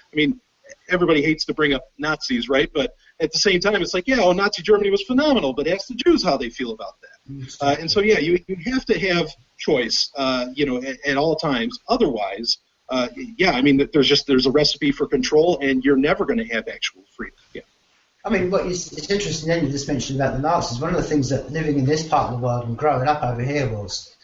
everybody hates to bring up Nazis, right? But at the same time, it's like, Nazi Germany was phenomenal, but ask the Jews how they feel about that. And so, you have to have choice, at all times. Otherwise, there's a recipe for control, and you're never going to have actual freedom. Yeah. It's interesting then you just mentioned about the Nazis. One of the things that living in this part of the world and growing up over here was,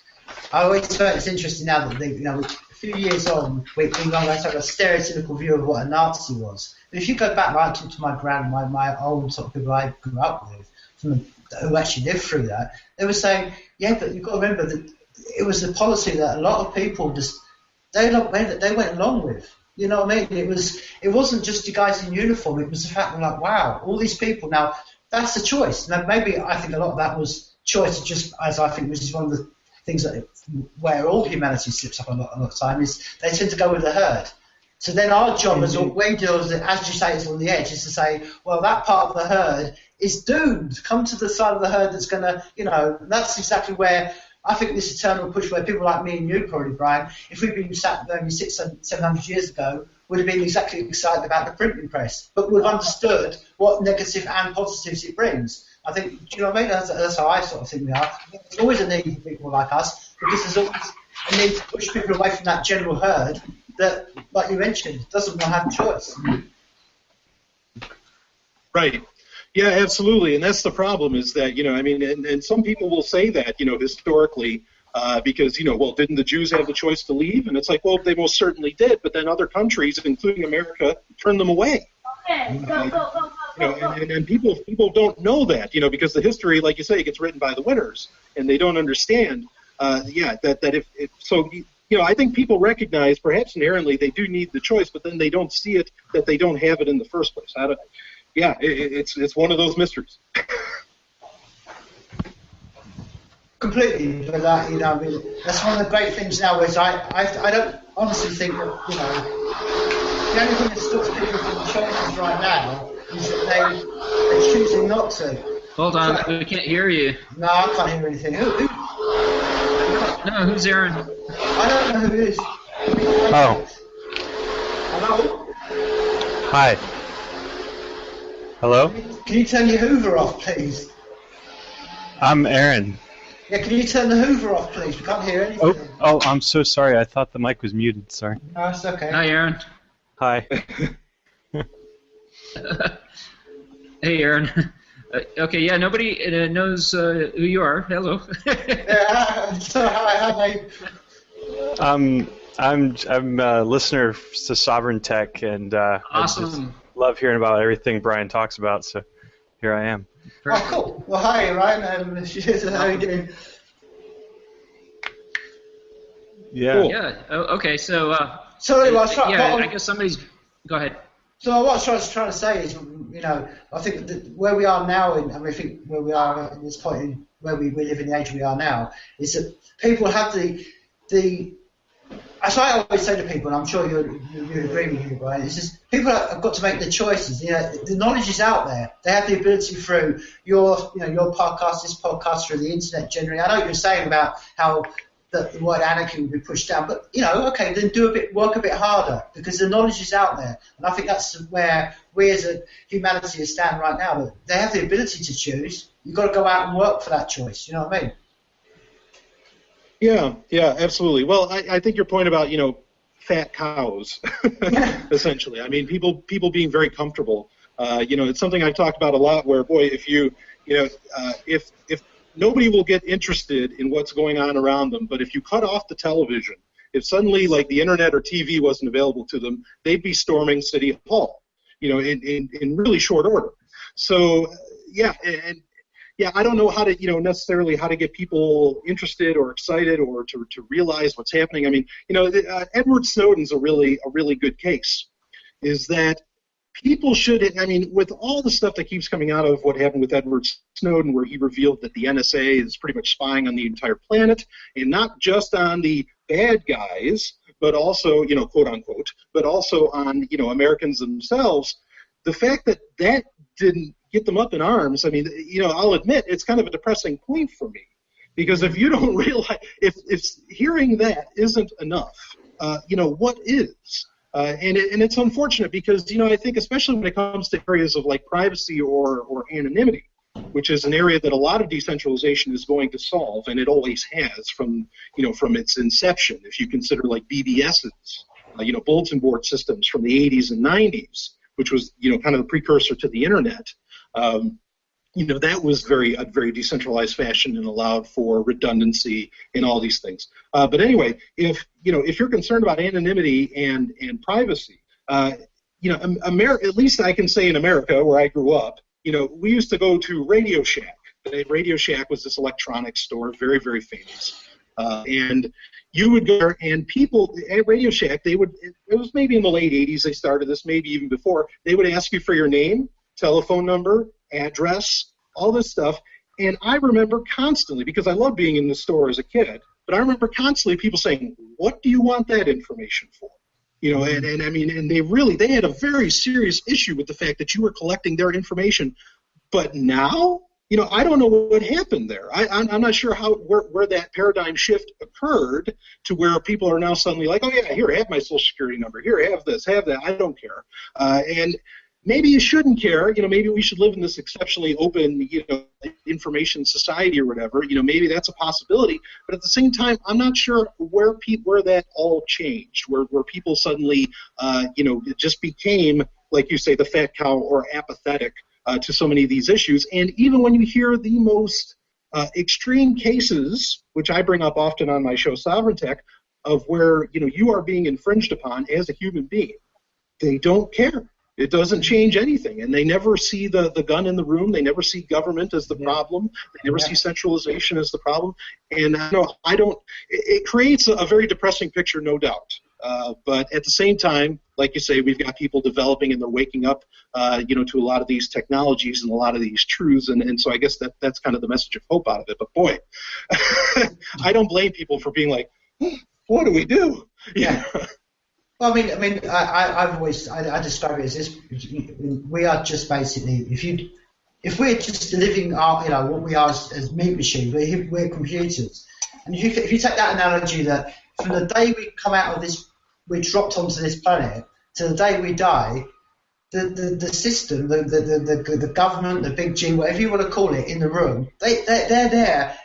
I always find it's interesting now that a few years on, we're going to have a stereotypical view of what a Nazi was. But if you go back right to my old sort of people I grew up with, from who actually lived through that, they were saying, yeah, but you've got to remember that it was a policy that a lot of people just they went along with. You know what I mean? It wasn't just you guys in uniform. It was the fact that, like, wow, all these people. Now, that's the choice. Now, maybe I think a lot of that was choice, just as I think, which is one of the things where all humanity slips up a lot of time, is they tend to go with the herd. So then our job, as we do, as you say, is on the edge, is to say, well, that part of the herd is doomed. Come to the side of the herd that's going to, that's exactly where I think this eternal push, where people like me and you probably, Brian, if we'd been sat there 700 years ago, would have been exactly excited about the printing press, but would have understood what negative and positives it brings. I think, do you know what I mean? That's how I sort of think we are. There's always a need for people like us, because there's always a need to push people away from that general herd that, like you mentioned, doesn't want to have a choice. Right. Yeah, absolutely. And that's the problem, is that, and some people will say that, historically, because, well, didn't the Jews have the choice to leave? And it's like, well, they most certainly did, but then other countries, including America, turned them away. Okay, go. And people don't know that, because the history, like you say, gets written by the winners, and they don't understand, that I think people recognize, perhaps inherently, they do need the choice, but then they don't see it, that they don't have it in the first place. It's one of those mysteries. Completely, but that's one of the great things now. Is I don't honestly think that the only thing that stops people from choices right now is that they're choosing not to. Hold on, we can't hear you. No, I can't hear anything. No, who's Aaron? I don't know who it is. Oh. Hello? Hi. Hello? Can you turn your Hoover off, please? I'm Aaron. Yeah, can you turn the Hoover off, please? We can't hear anything. Oh, I'm so sorry. I thought the mic was muted. Sorry. No, it's okay. Hi, Aaron. Hi. Hey, Aaron. Okay, yeah, nobody knows who you are. Hello. Yeah, so hi. I'm a listener to Sovryn Tech, and awesome. I just love hearing about everything Brian talks about. So here I am. Oh, cool. Well, hi, Ryan. How are you doing? Yeah. Cool. Yeah. Okay. So. I guess somebody's. Go ahead. So what I was trying to say is, I think that where we are now, and I think where we are at this point in where we live in the age we are now, is that people have the. As I always say to people, and I'm sure you agree with me, Brian, it's just people have got to make the choices. The knowledge is out there. They have the ability through your podcast, this podcast, through the internet generally. I know you're saying about how the word anarchy will be pushed down, but okay, then work a bit harder, because the knowledge is out there, and I think that's where we as a humanity stand right now. That they have the ability to choose. You've got to go out and work for that choice. You know what I mean? Yeah, absolutely. Well, I think your point about, fat cows, essentially. I mean, people being very comfortable. It's something I've talked about a lot, where, boy, if if nobody will get interested in what's going on around them, but if you cut off the television, if suddenly, like, the internet or TV wasn't available to them, they'd be storming City Hall, in really short order. So, I don't know how to, necessarily how to get people interested or excited or to realize what's happening. I mean, Edward Snowden's a really good case, is that people should, I mean, with all the stuff that keeps coming out of what happened with Edward Snowden, where he revealed that the NSA is pretty much spying on the entire planet, and not just on the bad guys, but also, quote unquote, but also on, Americans themselves, the fact that didn't get them up in arms, I mean, I'll admit it's kind of a depressing point for me, because if you don't realize, if hearing that isn't enough, what is? And it's unfortunate, because, I think especially when it comes to areas of like privacy or anonymity, which is an area that a lot of decentralization is going to solve, and it always has from its inception. If you consider like BBSs, bulletin board systems from the 80s and 90s, which was, kind of the precursor to the internet, that was a very decentralized fashion and allowed for redundancy and all these things. But anyway, if you're concerned about anonymity and privacy, America, at least I can say in America where I grew up, we used to go to Radio Shack. Radio Shack was this electronics store, very, very famous. And you would go there, and people at Radio Shack, it was maybe in the late 80s they started this, maybe even before, they would ask you for your name, telephone number, address, all this stuff. And I remember constantly, because I loved being in the store as a kid, but I remember constantly people saying, what do you want that information for? You know, and I mean, and they had a very serious issue with the fact that you were collecting their information. But now, you know, I don't know what happened there. I'm not sure where that paradigm shift occurred to where people are now suddenly like, oh yeah, here, have my social security number. Here, have this, have that. I don't care. And maybe you shouldn't care. You know, maybe we should live in this exceptionally open, you know, information society or whatever. You know, maybe that's a possibility. But at the same time, I'm not sure where that all changed, where people suddenly, you know, it just became, like you say, the fat cow or apathetic to so many of these issues. And even when you hear the most extreme cases, which I bring up often on my show, Sovryn Tech, of where, you know, you are being infringed upon as a human being, they don't care. It doesn't change anything, and they never see the gun in the room. They never see government as the problem. They never see centralization as the problem. And I don't. It creates a very depressing picture, no doubt. But at the same time, like you say, we've got people developing and they're waking up, you know, to a lot of these technologies and a lot of these truths, and so I guess that's kind of the message of hope out of it. But boy, I don't blame people for being like, what do we do? Yeah. Well, I mean, I describe it as this: we are just basically, if we're just living our, you know, what we are as meat machines, we're computers, and if you take that analogy that from the day we come out of this, we're dropped onto this planet, to the day we die, the system, the government, the big G, whatever you want to call it, in the room, they're there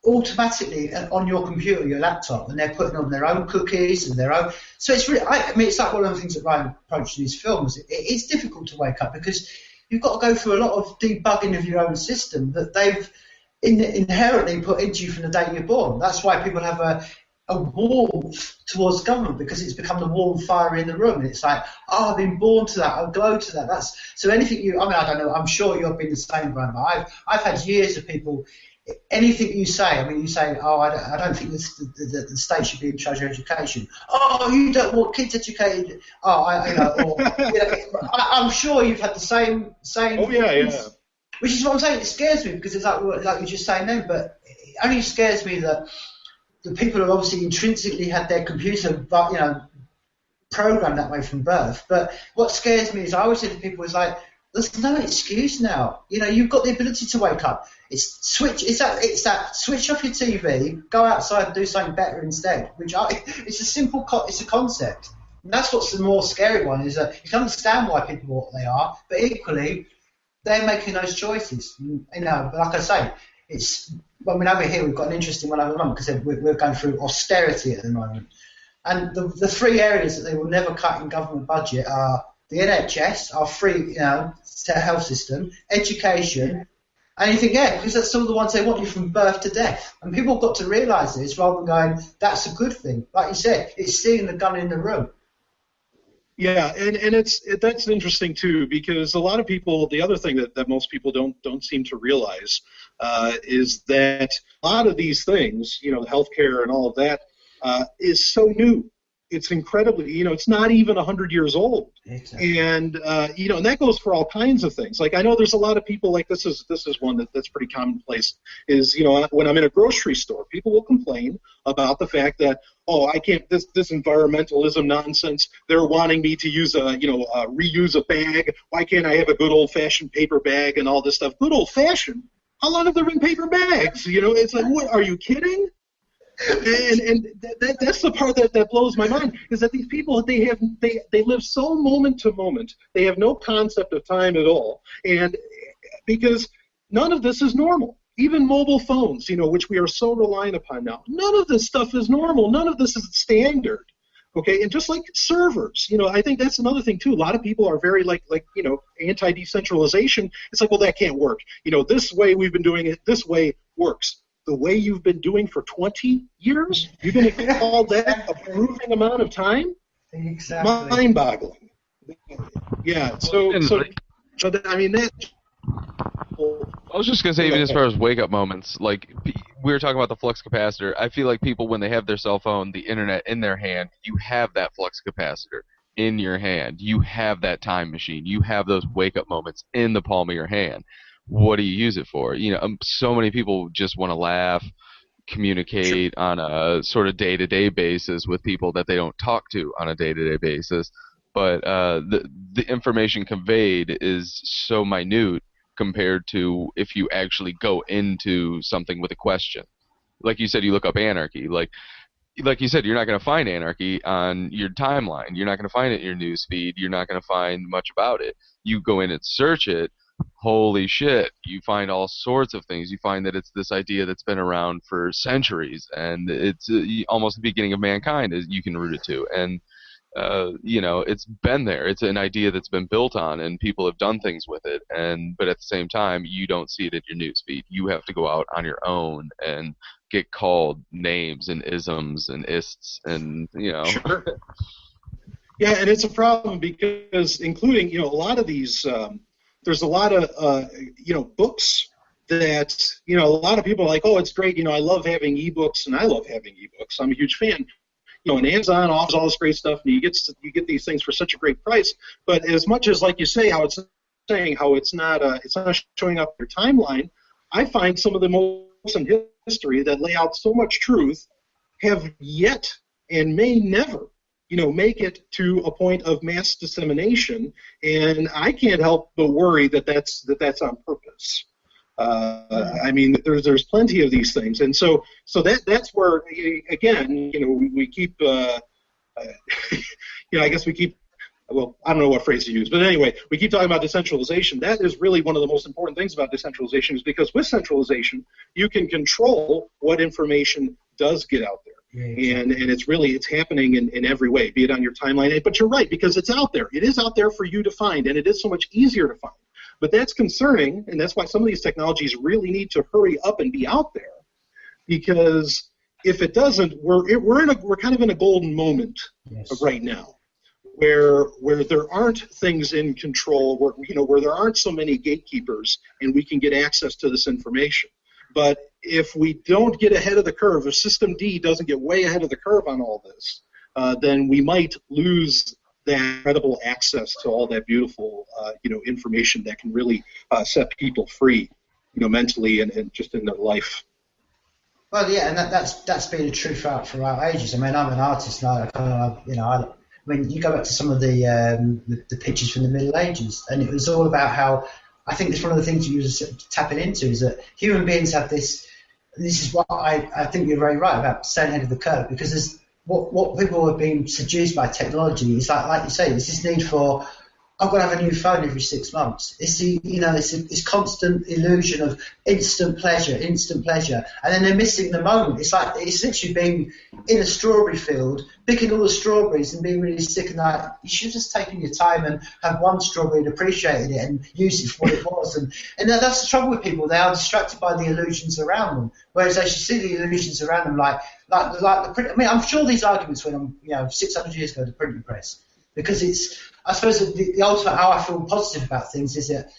automatically on your computer, your laptop, and they're putting on their own cookies and their own. So it's really, I mean, it's like one of the things that Ryan approached in his films. It's difficult to wake up because you've got to go through a lot of debugging of your own system that they've inherently put into you from the day you're born. That's why people have a warmth towards government, because it's become the warm fire in the room. And it's like, oh, I've been born to that. I'll glow to that. That's so anything I mean, I don't know. I'm sure you've been the same, Brian. But I've had years of people. Anything you say, I mean, you say, oh, I don't think the state should be in charge of education. Oh, you don't want kids educated. Oh, I'm sure you've had the same. Oh yeah. Which is what I'm saying. It scares me because it's like you're just saying then, but it only scares me that the people who obviously intrinsically had their computer, you know, programmed that way from birth. But what scares me is I always say to people is like, there's no excuse now. You know, you've got the ability to wake up. It's that switch off your TV, go outside and do something better instead. It's a simple, it's a concept. And that's what's the more scary one, is that you can understand why people are what they are, but equally, they're making those choices. You know, but like I say, I mean, over here we've got an interesting one over the moment because we're going through austerity at the moment. And the three areas that they will never cut in government budget are the NHS, our free, you know, health system, education, and you think, yeah, because that's some of the ones they want you from birth to death. And people have got to realise this rather than going, that's a good thing. Like you said, it's seeing the gun in the room. Yeah, and that's interesting too, because a lot of people, the other thing that most people don't seem to realize is that a lot of these things, you know, healthcare and all of that, is so new. It's incredibly, you know, it's not even 100 years old. Exactly. And, you know, and that goes for all kinds of things. Like, I know there's a lot of people, like this is one that's pretty commonplace, is, you know, when I'm in a grocery store, people will complain about the fact that, oh, I can't, this environmentalism nonsense, they're wanting me to use reuse a bag. Why can't I have a good old-fashioned paper bag and all this stuff? Good old-fashioned? How long have there been paper bags? You know, it's like, what, are you kidding? And that's the part that blows my mind, is that these people, they live so moment to moment, they have no concept of time at all, and because none of this is normal. Even mobile phones, you know, which we are so reliant upon now, none of this stuff is normal. None of this is standard. Okay, and just like servers, you know, I think that's another thing too. A lot of people are very like you know, anti-decentralization. It's like, well, that can't work. You know, this way we've been doing it, this way works. The way you've been doing for 20 years? You're going to call that a proving amount of time? Exactly. Mind-boggling. Yeah. So I mean, that I was just going to say, even as far as wake-up moments, like we were talking about the flux capacitor, I feel like people, when they have their cell phone, the internet in their hand, you have that flux capacitor in your hand. You have that time machine. You have those wake-up moments in the palm of your hand. What do you use it for? So many people just want to laugh, communicate on a sort of day-to-day basis with people that they don't talk to on a day-to-day basis. But the information conveyed is so minute compared to if you actually go into something with a question. Like you said, you look up anarchy. Like you said, you're not going to find anarchy on your timeline. You're not going to find it in your news feed. You're not going to find much about it. You go in and search it. Holy shit, you find all sorts of things. You find that it's this idea that's been around for centuries, and it's almost the beginning of mankind, as you can root it to. And it's been there. It's an idea that's been built on, and people have done things with it. But at the same time, you don't see it in your newsfeed. You have to go out on your own and get called names and isms and ists, and Sure. Yeah, and it's a problem because, including a lot of these, there's a lot of books that a lot of people are like, oh, it's great. I love having ebooks, and I love having ebooks. I'm a huge fan. And Amazon offers all this great stuff, and you get these things for such a great price. But as much as, like you say, how it's not showing up in your timeline, I find some of the most in history that lay out so much truth have yet and may never, make it to a point of mass dissemination. And I can't help but worry that that's on purpose. I mean, there's plenty of these things, and so that's where, again, we keep, I guess we keep, well, I don't know what phrase to use, but anyway, we keep talking about decentralization. That is really one of the most important things about decentralization, is because with centralization, you can control what information does get out there. Yeah, exactly. And it's happening in every way, be it on your timeline. But you're right, because it's out there. It is out there for you to find, and it is so much easier to find. But that's concerning, and that's why some of these technologies really need to hurry up and be out there. Because if it doesn't, we're kind of in a golden moment right now, where there aren't things in control, where there aren't so many gatekeepers, and we can get access to this information. But if we don't get ahead of the curve, if System D doesn't get way ahead of the curve on all this, then we might lose that incredible access to all that beautiful, information that can really set people free, mentally and just in their life. Well, yeah, and that's been a truth throughout ages. I mean, I'm an artist now. I mean, you go back to some of the pictures from the Middle Ages, and it was all about how, I think it's one of the things you were tapping into, is that human beings have this. This is what I think you're very right about, staying ahead of the curve, because there's what people have been seduced by technology is like you say, it's this need for, I've got to have a new phone every 6 months. It's this constant illusion of instant pleasure, and then they're missing the moment. It's like it's literally being in a strawberry field, picking all the strawberries and being really sick and like, you should have just taken your time and have one strawberry and appreciated it and used it for what it was. And that's the trouble with people. They are distracted by the illusions around them, whereas they should see the illusions around them like the print. I mean, I'm sure these arguments went on 600 years ago, the printing press. Because it's, I suppose, the ultimate how I feel positive about things is that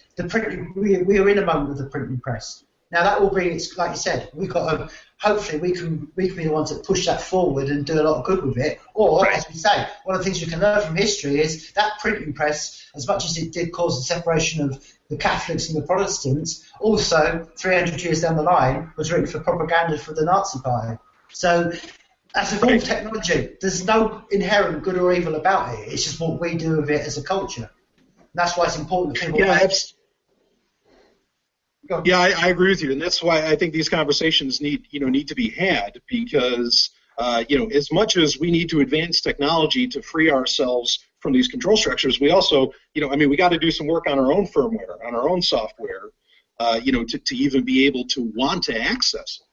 we are in a moment of the printing press. Now that will bring, like you said, we've got to, hopefully we can be the ones that push that forward and do a lot of good with it. Or, right, as we say, one of the things we can learn from history is that printing press, as much as it did cause the separation of the Catholics and the Protestants, also 300 years down the line was written for propaganda for the Nazi Party. So, as with all technology, there's no inherent good or evil about it. It's just what we do with it as a culture. And that's why it's important that people... I agree with you, and that's why I think these conversations need to be had, because as much as we need to advance technology to free ourselves from these control structures, we also, we got to do some work on our own firmware, on our own software, to even be able to want to access it.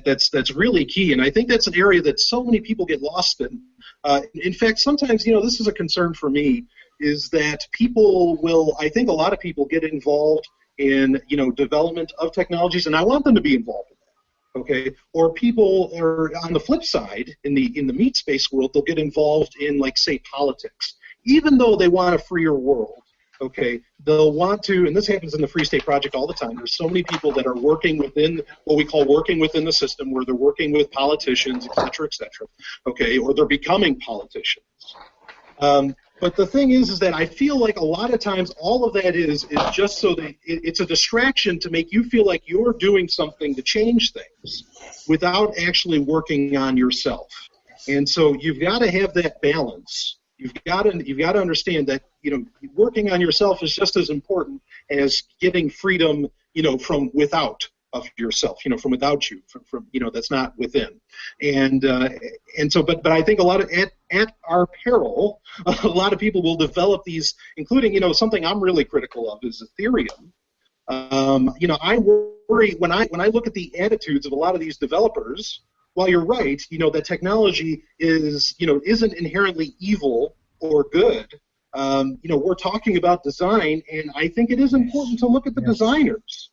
That's really key, and I think that's an area that so many people get lost in. In fact, sometimes, this is a concern for me, is that I think a lot of people get involved in, development of technologies, and I want them to be involved in that, okay? Or people are, on the flip side, in the meat space world, they'll get involved in, like, say, politics. Even though they want a freer world, okay, they'll want to, and this happens in the Free State Project all the time, there's so many people that are working within what we call working within the system, where they're working with politicians, et cetera, okay, or they're becoming politicians. But the thing is that I feel like a lot of times all of that is just so that it's a distraction to make you feel like you're doing something to change things without actually working on yourself. And so you've got to have that balance. You've got to understand that, you know, working on yourself is just as important as getting freedom, you know, from without of yourself, you know, from without you, from you know, that's not within. And so, but I think a lot of at our peril, a lot of people will develop these, including, you know, something I'm really critical of is Ethereum. You know, I worry when I look at the attitudes of a lot of these developers. While you're right, you know, that technology is, you know, isn't inherently evil or good. You know, we're talking about design, and I think it is important to look at the designers.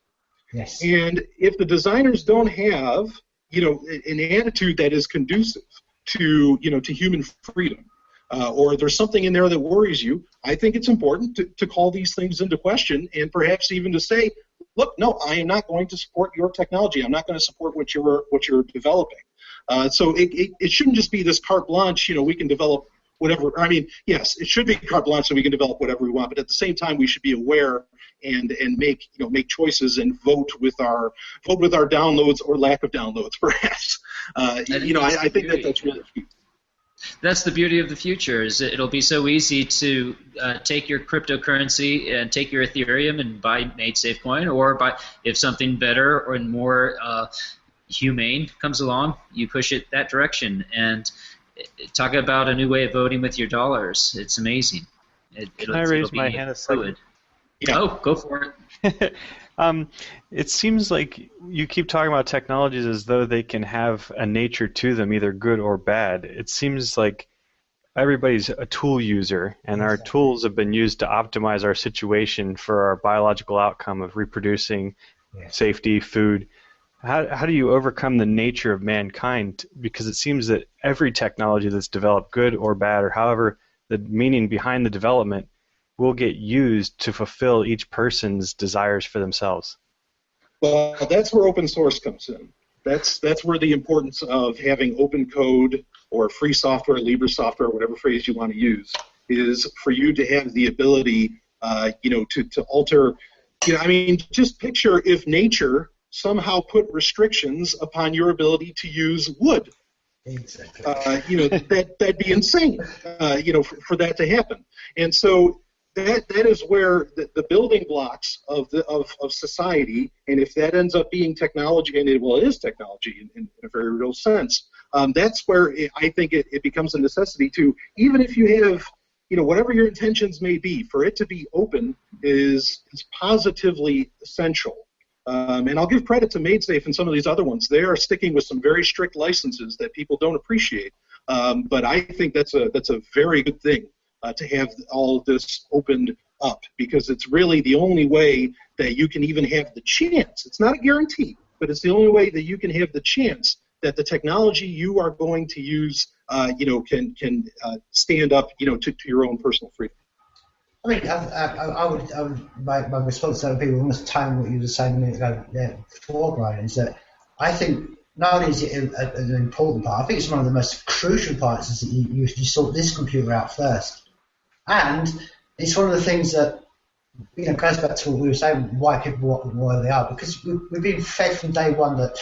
Yes. And if the designers don't have, you know, an attitude that is conducive to, you know, to human freedom, or there's something in there that worries you, I think it's important to call these things into question, and perhaps even to say, look, no, I am not going to support your technology. I'm not going to support what you're developing. So it shouldn't just be this carte blanche, you know, we can develop whatever. I mean, yes, it should be carte blanche so we can develop whatever we want, but at the same time we should be aware and make, you know, make choices and vote with our downloads or lack of downloads, perhaps. You know, I think that's really key. That's the beauty of the future, is it'll be so easy to take your cryptocurrency and take your Ethereum and buy MadeSafe coin, or buy, if something better or more humane comes along, you push it that direction. And talk about a new way of voting with your dollars. It's amazing. Can I raise my hand a second? Yeah. Oh, go for it. It seems like you keep talking about technologies as though they can have a nature to them, either good or bad. It seems like everybody's a tool user, and our tools have been used to optimize our situation for our biological outcome of reproducing, safety, food. How do you overcome the nature of mankind? Because it seems that every technology that's developed, good or bad, or however the meaning behind the development, will get used to fulfill each person's desires for themselves. Well, that's where open source comes in. That's where the importance of having open code or free software, Libre software, whatever phrase you want to use, is for you to have the ability, you know, to alter. You know, I mean, just picture if nature somehow put restrictions upon your ability to use wood. Exactly. You know, that'd be insane. You know, for that to happen. And so that is where the building blocks of society, and if that ends up being technology, and it is technology in a very real sense, that's where I think it becomes a necessity to, even if you have, you know, whatever your intentions may be, for it to be open is positively essential. And I'll give credit to MadeSafe and some of these other ones. They are sticking with some very strict licenses that people don't appreciate. But I think that's a very good thing. To have all of this opened up, because it's really the only way that you can even have the chance. It's not a guarantee, but it's the only way that you can have the chance that the technology you are going to use, you know, can stand up, you know, to your own personal freedom. I mean, I would my response to other people, almost tying what you were saying a minute ago before, Brian, is that I think not only is it an important part, I think it's one of the most crucial parts, is that you sort this computer out first. And it's one of the things that, you know, goes back to what we were saying, why people are where they are, because we've been fed from day one that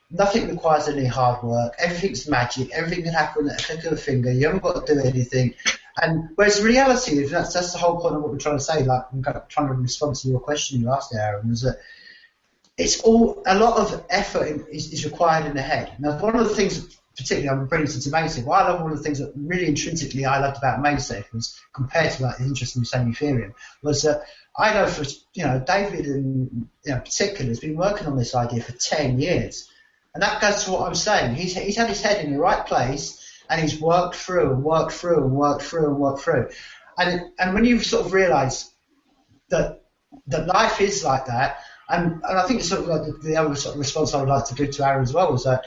nothing requires any hard work, everything's magic, everything can happen at a click of a finger, you haven't got to do anything. And whereas reality is, that's the whole point of what we're trying to say, like I'm kind of trying to respond to your question you asked, Aaron, is that it's all, a lot of effort is required in the head. Now, one of the things, particularly I'm bringing to MadeSafe, one of the things that really intrinsically I loved about MadeSafe was, compared to like the interest in saying Ethereum, was that I know for, you know, David in, you know, particular has been working on this idea for 10 years. And that goes to what I'm saying. He's had his head in the right place, and he's worked through and worked through and worked through and worked through. And when you sort of realise that life is like that, and I think it's sort of like the other sort of response I would like to give to Aaron as well was that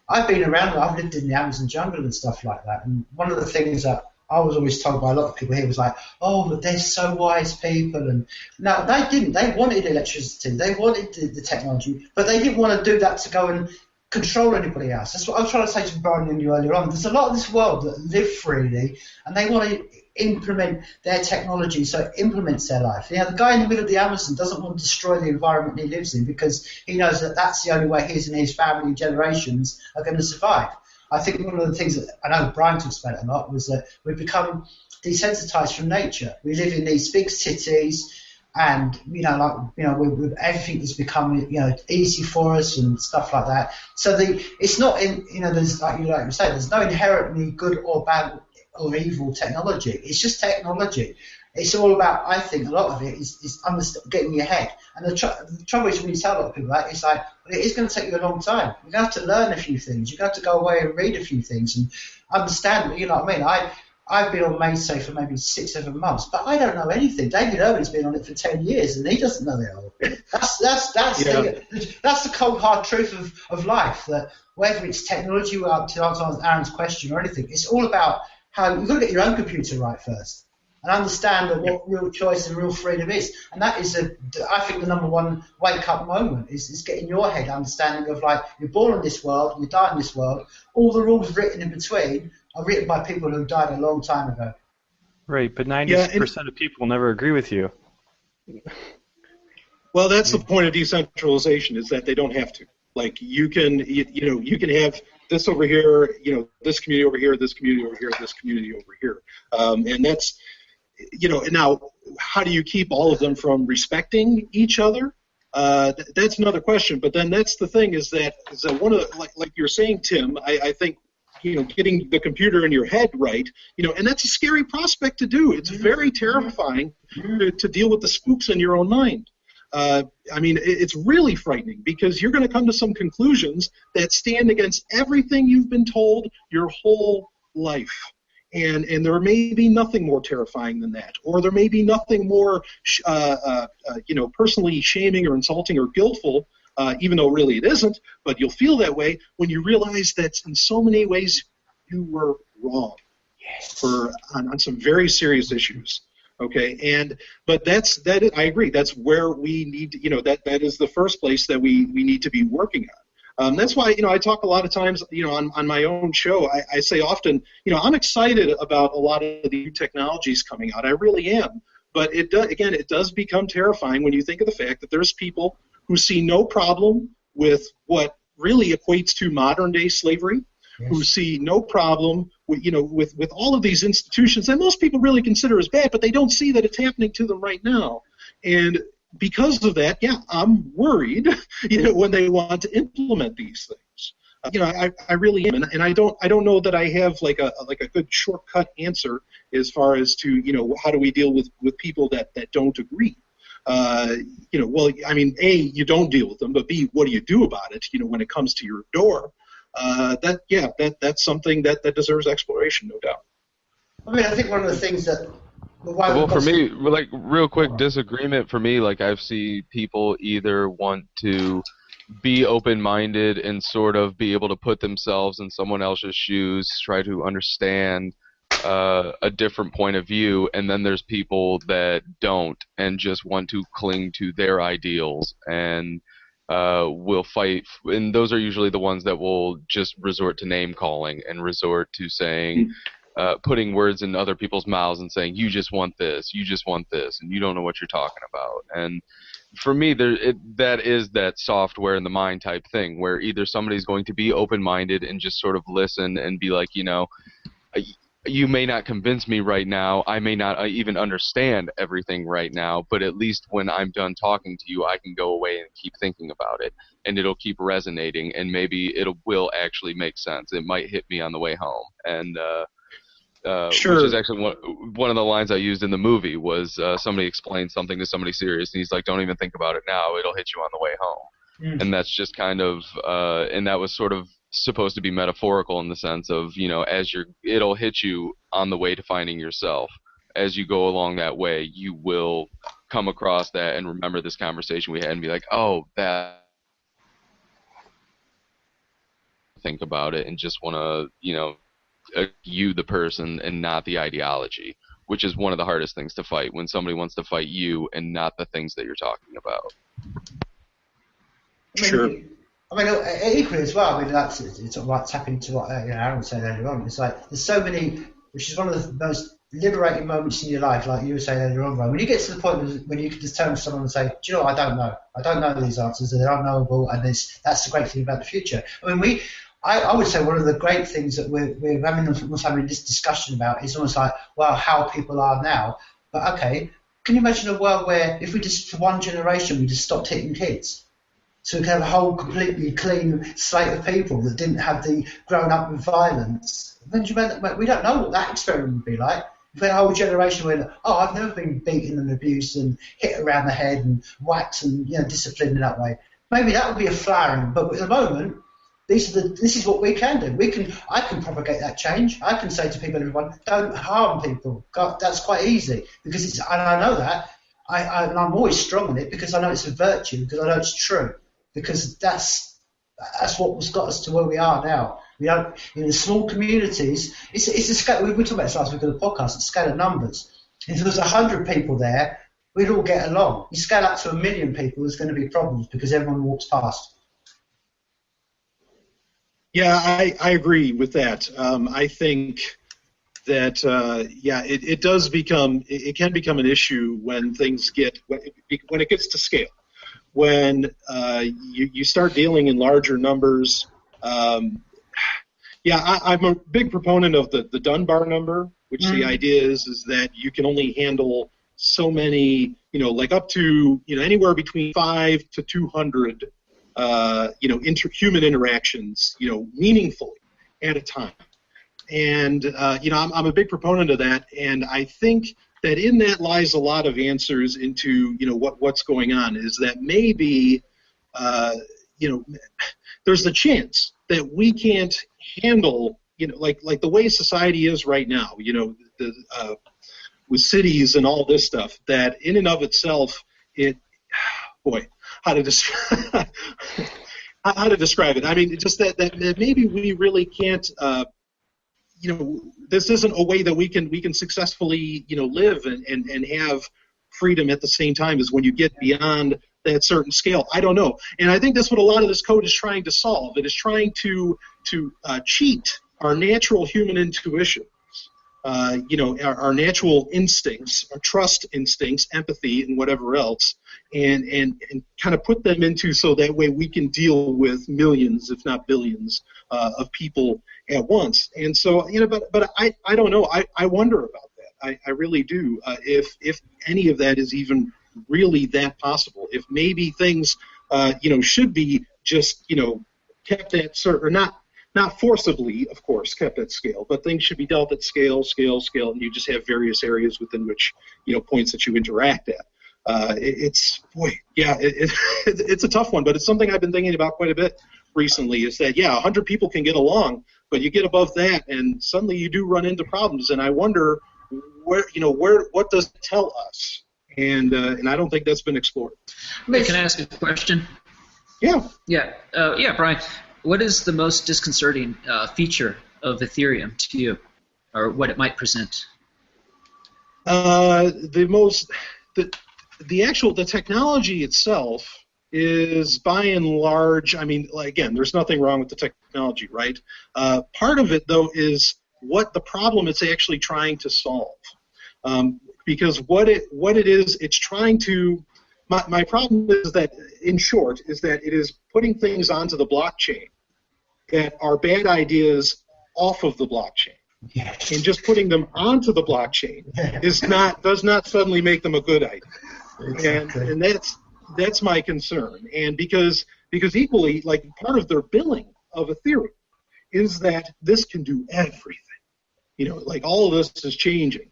I've been around, I've lived in the Amazon jungle and stuff like that, and one of the things that I was always told by a lot of people here was like, oh, but they're so wise people, and no, they didn't. They wanted electricity, they wanted the technology, but they didn't want to do that to go and control anybody else. That's what I was trying to say to Brian and you earlier on. There's a lot of this world that live freely, and they want to implement their technology so it implements their life. You know, the guy in the middle of the Amazon doesn't want to destroy the environment he lives in because he knows that that's the only way his and his family generations are going to survive. I think one of the things that I know Brian talks about it a lot was that we've become desensitized from nature. We live in these big cities, and everything has become easy for us and stuff like that. So it's not in there's like you say, there's no inherently good or bad or evil technology. It's just technology. It's all about, I think, a lot of it is getting your head. And the trouble is when you tell a lot of people that, it's like, well, it is going to take you a long time. You're going to have to learn a few things. You're going to have to go away and read a few things and understand, you know what I mean? I've been on MaidSafe for maybe 6-7 months, but I don't know anything. David Irwin's been on it for 10 years, and he doesn't know it all. That's the cold hard truth of life. That whether it's technology, to answer Aaron's question or anything, it's all about how you've got to get your own computer right first, and understand what real choice and real freedom is. And that is, I think, the number one wake-up moment is getting your head understanding of, like, you're born in this world, you die in this world, all the rules written in between are written by people who died a long time ago. Right, but 90% of people never agree with you. Well, that's the point of decentralization, is that they don't have to. Like, you can have this over here, this community over here, this community over here, this community over here. And that's, now, how do you keep all of them from respecting each other? That's another question. But then that's the thing, is that one of the, like you're saying, Tim, I think, getting the computer in your head right, and that's a scary prospect to do. It's very terrifying to deal with the spooks in your own mind. It's really frightening, because you're going to come to some conclusions that stand against everything you've been told your whole life. And there may be nothing more terrifying than that, or there may be nothing more, personally shaming or insulting or guiltful, even though really it isn't, but you'll feel that way when you realize that in so many ways you were wrong on some very serious issues. Okay, but I agree. That's where we need to, that is the first place that we need to be working on. That's why, I talk a lot of times, on my own show, I say often, I'm excited about a lot of the new technologies coming out. I really am. But it does become terrifying when you think of the fact that there's people who see no problem with what really equates to modern-day slavery, who see no problem with all of these institutions that most people really consider as bad, but they don't see that it's happening to them right now. And because of that, I'm worried, when they want to implement these things. I really am, and I don't know that I have like a good shortcut answer as far as to how do we deal with people that don't agree. A, you don't deal with them, but B, what do you do about it? When it comes to your door, that's something that deserves exploration, no doubt. I think one of the things that for me, like, real quick disagreement for me, like, I see people either want to be open-minded and sort of be able to put themselves in someone else's shoes, try to understand a different point of view, and then there's people that don't and just want to cling to their ideals and will fight, and those are usually the ones that will just resort to name calling and resort to saying, putting words in other people's mouths and saying, you just want this, and you don't know what you're talking about. And for me, that is that software in the mind type thing, where either somebody's going to be open-minded and just sort of listen and be like, you may not convince me right now, I may not even understand everything right now, but at least when I'm done talking to you, I can go away and keep thinking about it, and it'll keep resonating, and maybe will actually make sense. It might hit me on the way home. And sure. Which is actually one of the lines I used in the movie was somebody explained something to somebody serious, and he's like, don't even think about it now, it'll hit you on the way home. And that's just kind of, and that was sort of supposed to be metaphorical in the sense of, it'll hit you on the way to finding yourself. As you go along that way, you will come across that and remember this conversation we had and be like, oh, that, think about it and just want to, you the person and not the ideology, which is one of the hardest things to fight, when somebody wants to fight you and not the things that you're talking about. Sure. I mean, equally as well, I mean, that's it's sort of like tapping into what Aaron said earlier on. It's like there's so many, which is one of the most liberating moments in your life, like you were saying earlier on, Ryan. When you get to the point when you can just turn to someone and say, do you know what, I don't know these answers, they're unknowable, and that's the great thing about the future. I mean, I would say one of the great things that we're having this discussion about is almost like, well, how people are now. But okay, can you imagine a world where if we just, for one generation, we just stopped hitting kids? So we can have a whole completely clean slate of people that didn't have the grown up with violence. We don't know what that experiment would be like. If we had a whole generation where, I've never been beaten and abused and hit around the head and whacked and disciplined in that way. Maybe that would be a flowering. But at the moment, this is what we can do. I can propagate that change. I can say to people, everyone, don't harm people. God, that's quite easy because and I know that. And I'm always strong on it because I know it's a virtue, because I know it's true. Because that's what's got us to where we are now. We don't, in small communities, it's a scale. We talked about this last week on the podcast. It's a scale of numbers. If there's 100 people there, we'd all get along. You scale up to 1 million people, there's going to be problems because everyone walks past. Yeah, I agree with that. I think that it does become, it can become an issue when things when it gets to scale. When you start dealing in larger numbers, I'm a big proponent of the Dunbar number, which the idea is that you can only handle so many, like up to anywhere between 5 to 200, human interactions, meaningfully at a time. And I'm a big proponent of that, and I think that in that lies a lot of answers into what's going on. Is that maybe there's a chance that we can't handle like the way society is right now, with cities and all this stuff, that in and of itself how to describe it. I mean, just that maybe we really can't this isn't a way that we can successfully, live and have freedom at the same time as when you get beyond that certain scale. I don't know. And I think that's what a lot of this code is trying to solve. It is trying to cheat our natural human intuitions, our natural instincts, our trust instincts, empathy, and whatever else, and kind of put them into so that way we can deal with millions, if not billions, of people at once. And so, but I don't know. I wonder about that. I really do. If any of that is even really that possible. If maybe things, should be just, kept at certain, or not forcibly, of course, kept at scale, but things should be dealt at scale, and you just have various areas within which, points that you interact at. It's a tough one, but it's something I've been thinking about quite a bit recently, is that 100 people can get along, but you get above that and suddenly you do run into problems, and I wonder what does it tell us, and I don't think that's been explored. Can I ask a question? Brian, what is the most disconcerting feature of Ethereum to you, or what it might present? The technology itself is by and large, I mean, again, there's nothing wrong with the technology, right? Part of it, though, is what the problem it's actually trying to solve. Because what it is, it's trying to, my problem is that, in short, is that it is putting things onto the blockchain that are bad ideas off of the blockchain. Yes. And just putting them onto the blockchain does not suddenly make them a good idea. Exactly. And that's my concern. And because equally, like, part of their billing of Ethereum is that this can do everything. Like, all of this is changing.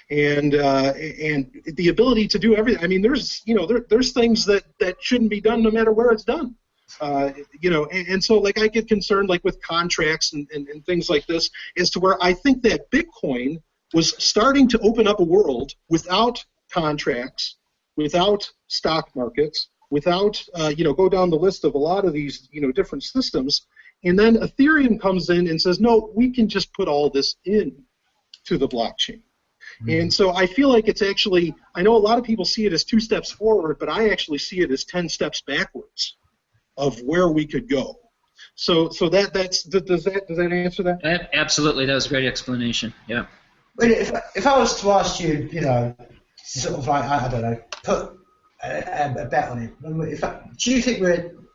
And the ability to do everything. I mean, there's things that shouldn't be done no matter where it's done. And so, like, I get concerned, like, with contracts and things like this, as to where I think that Bitcoin was starting to open up a world without contracts, without stock markets, without, go down the list of a lot of these, different systems, And then Ethereum comes in and says, no, we can just put all this in to the blockchain. And so I feel like it's actually, I know a lot of people see it as 2 steps forward, but I actually see it as 10 steps backwards of where we could go. So does that answer that? Absolutely, that was a great explanation. Yeah. Well, if I was to ask you, sort of like, I don't know, put a bet on it. Do you think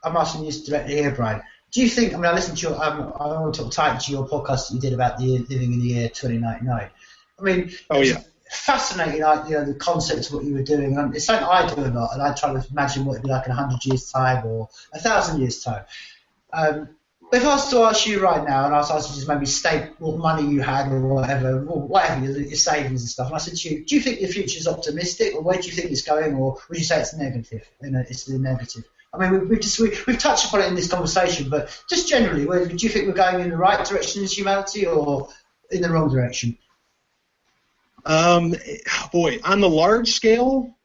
I'm asking you directly here, Brian. Do you think? I mean, I listened to your. I want to tie to your podcast that you did about living in the year 2099. I mean, fascinating, the concept of what you were doing. And it's something I do a lot, and I try to imagine what it'd be like in 100 years' time or 1,000 years' time. But if I was to ask you right now, and I was asked you to just maybe state what money you had or whatever your savings and stuff, and I said to you, do you think the future is optimistic, or where do you think it's going, or would you say it's negative? It's the negative. I mean, we've touched upon it in this conversation, but just generally, do you think we're going in the right direction as humanity, or in the wrong direction? Boy, on the large scale,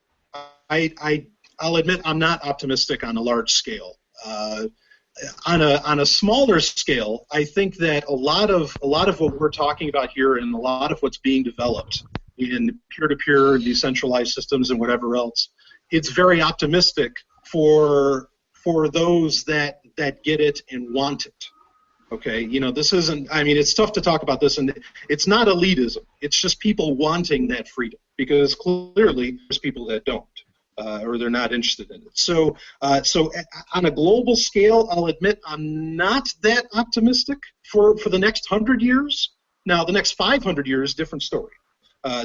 I'll admit I'm not optimistic on a large scale. On a smaller scale, I think that a lot of what we're talking about here and a lot of what's being developed in peer-to-peer decentralized systems and whatever else, it's very optimistic for those that get it and want it. Okay, this isn't, I mean, it's tough to talk about this, and it's not elitism. It's just people wanting that freedom, because clearly there's people that don't, or they're not interested in it. So on a global scale, I'll admit I'm not that optimistic for the next 100 years. Now, the next 500 years, different story.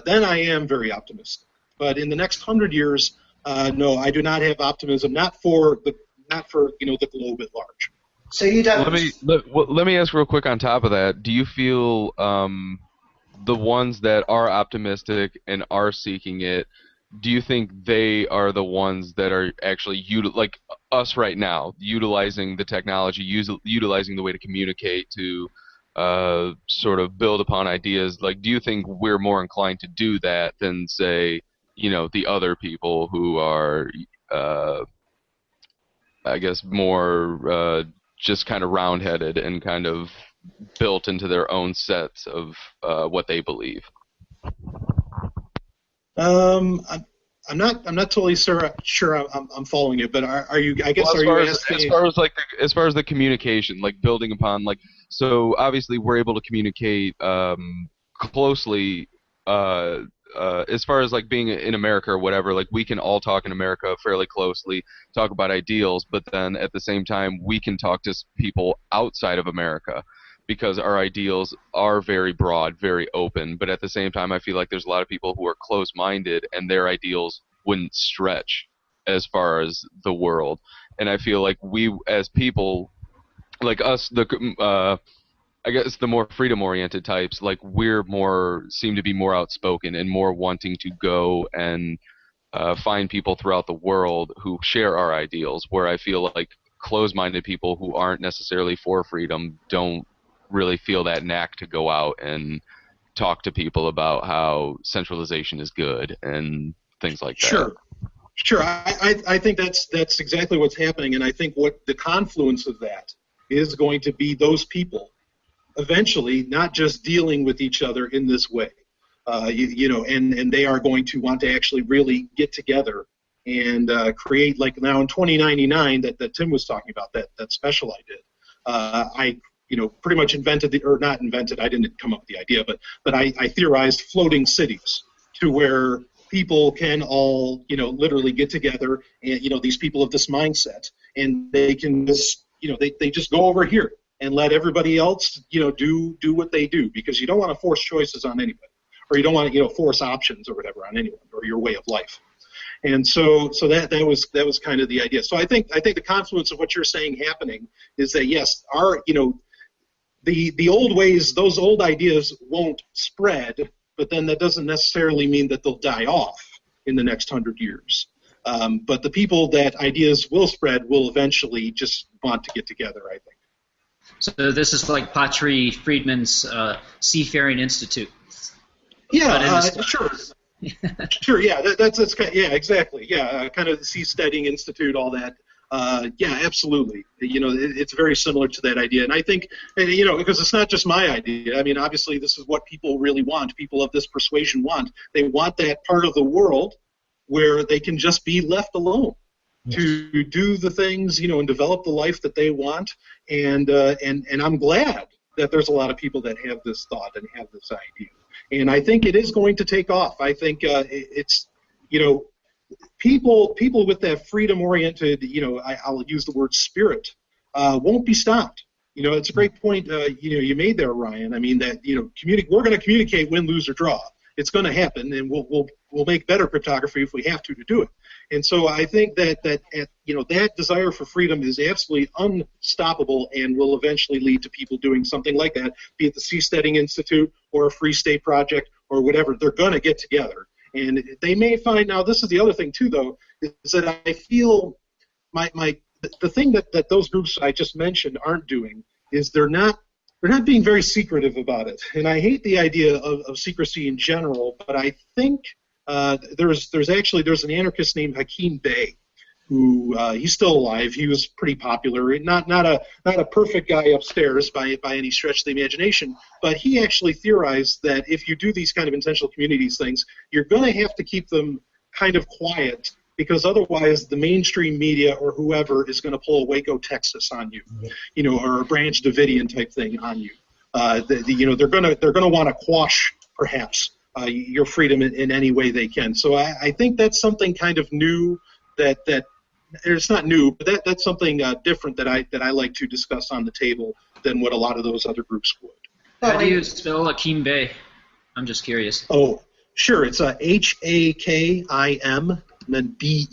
Then I am very optimistic. But in the next 100 years, no, I do not have optimism, not for the globe at large. So you don't. Let me ask real quick on top of that. Do you feel the ones that are optimistic and are seeking it, do you think they are the ones that are actually like us right now, utilizing the technology, utilizing the way to communicate to sort of build upon ideas? Like, do you think we're more inclined to do that than, say, the other people who are, I guess, more just kind of round-headed and kind of built into their own sets of what they believe? I'm not totally sure I'm following you, but are you? I guess well, are you asking? As far as the communication, like building upon, like, so obviously we're able to communicate closely. As far as like being in America or whatever, like we can all talk in America fairly closely, talk about ideals, but then at the same time we can talk to people outside of America because our ideals are very broad, very open, but at the same time I feel like there's a lot of people who are close-minded and their ideals wouldn't stretch as far as the world. And I feel like we as people, like us, I guess the more freedom-oriented types, like seem to be more outspoken and more wanting to go and find people throughout the world who share our ideals, where I feel like closed-minded people who aren't necessarily for freedom don't really feel that knack to go out and talk to people about how centralization is good and things like that. Sure. I think that's exactly what's happening, and I think what the confluence of that is going to be those people eventually not just dealing with each other in this way, and they are going to want to actually really get together and create, like now in 2099 that Tim was talking about, that special I did. I pretty much not invented, I didn't come up with the idea, but I theorized floating cities to where people can all, literally get together and, these people of this mindset, and they can just, they just go over here and let everybody else, do what they do, because you don't want to force choices on anybody, or you don't want to, force options or whatever on anyone, or your way of life. And so that was kind of the idea. So I think the confluence of what you're saying happening is that yes, the old ways, those old ideas won't spread, but then that doesn't necessarily mean that they'll die off in the next 100 years. But the people that ideas will spread will eventually just want to get together, I think. So this is like Patri Friedman's Seafaring Institute. Yeah, sure. Sure, yeah, that's kind of, yeah, exactly. Yeah, kind of the Seasteading Institute, all that. Yeah, absolutely. It's very similar to that idea. And I think, because it's not just my idea. I mean, obviously, this is what people really want. People of this persuasion want. They want that part of the world where they can just be left alone to do the things, and develop the life that they want. And I'm glad that there's a lot of people that have this thought and have this idea. And I think it is going to take off. I think it's, people with that freedom-oriented, I'll use the word spirit, won't be stopped. It's a great point, you made there, Ryan. I mean that, we're going to communicate win, lose, or draw. It's going to happen, and we'll make better cryptography if we have to do it. And so I think that desire for freedom is absolutely unstoppable and will eventually lead to people doing something like that, be it the Seasteading Institute or a Free State Project or whatever. They're going to get together. And they may find, now this is the other thing too, though, is that I feel the thing that those groups I just mentioned aren't doing is they're not being very secretive about it. And I hate the idea of secrecy in general, but I think there's an anarchist named Hakim Bey, who he's still alive. He was pretty popular, not a perfect guy upstairs by any stretch of the imagination, but he actually theorized that if you do these kind of intentional communities things, you're going to have to keep them kind of quiet, because otherwise the mainstream media or whoever is going to pull a Waco, Texas on you, or a Branch Davidian type thing on you. They're going to want to quash perhaps your freedom in any way they can. So I think that's something kind of new that it's not new, but that's something different that I like to discuss on the table than what a lot of those other groups would. How do you spell Hakim Bey? I'm just curious. Oh, sure. It's Hakim and then Bey.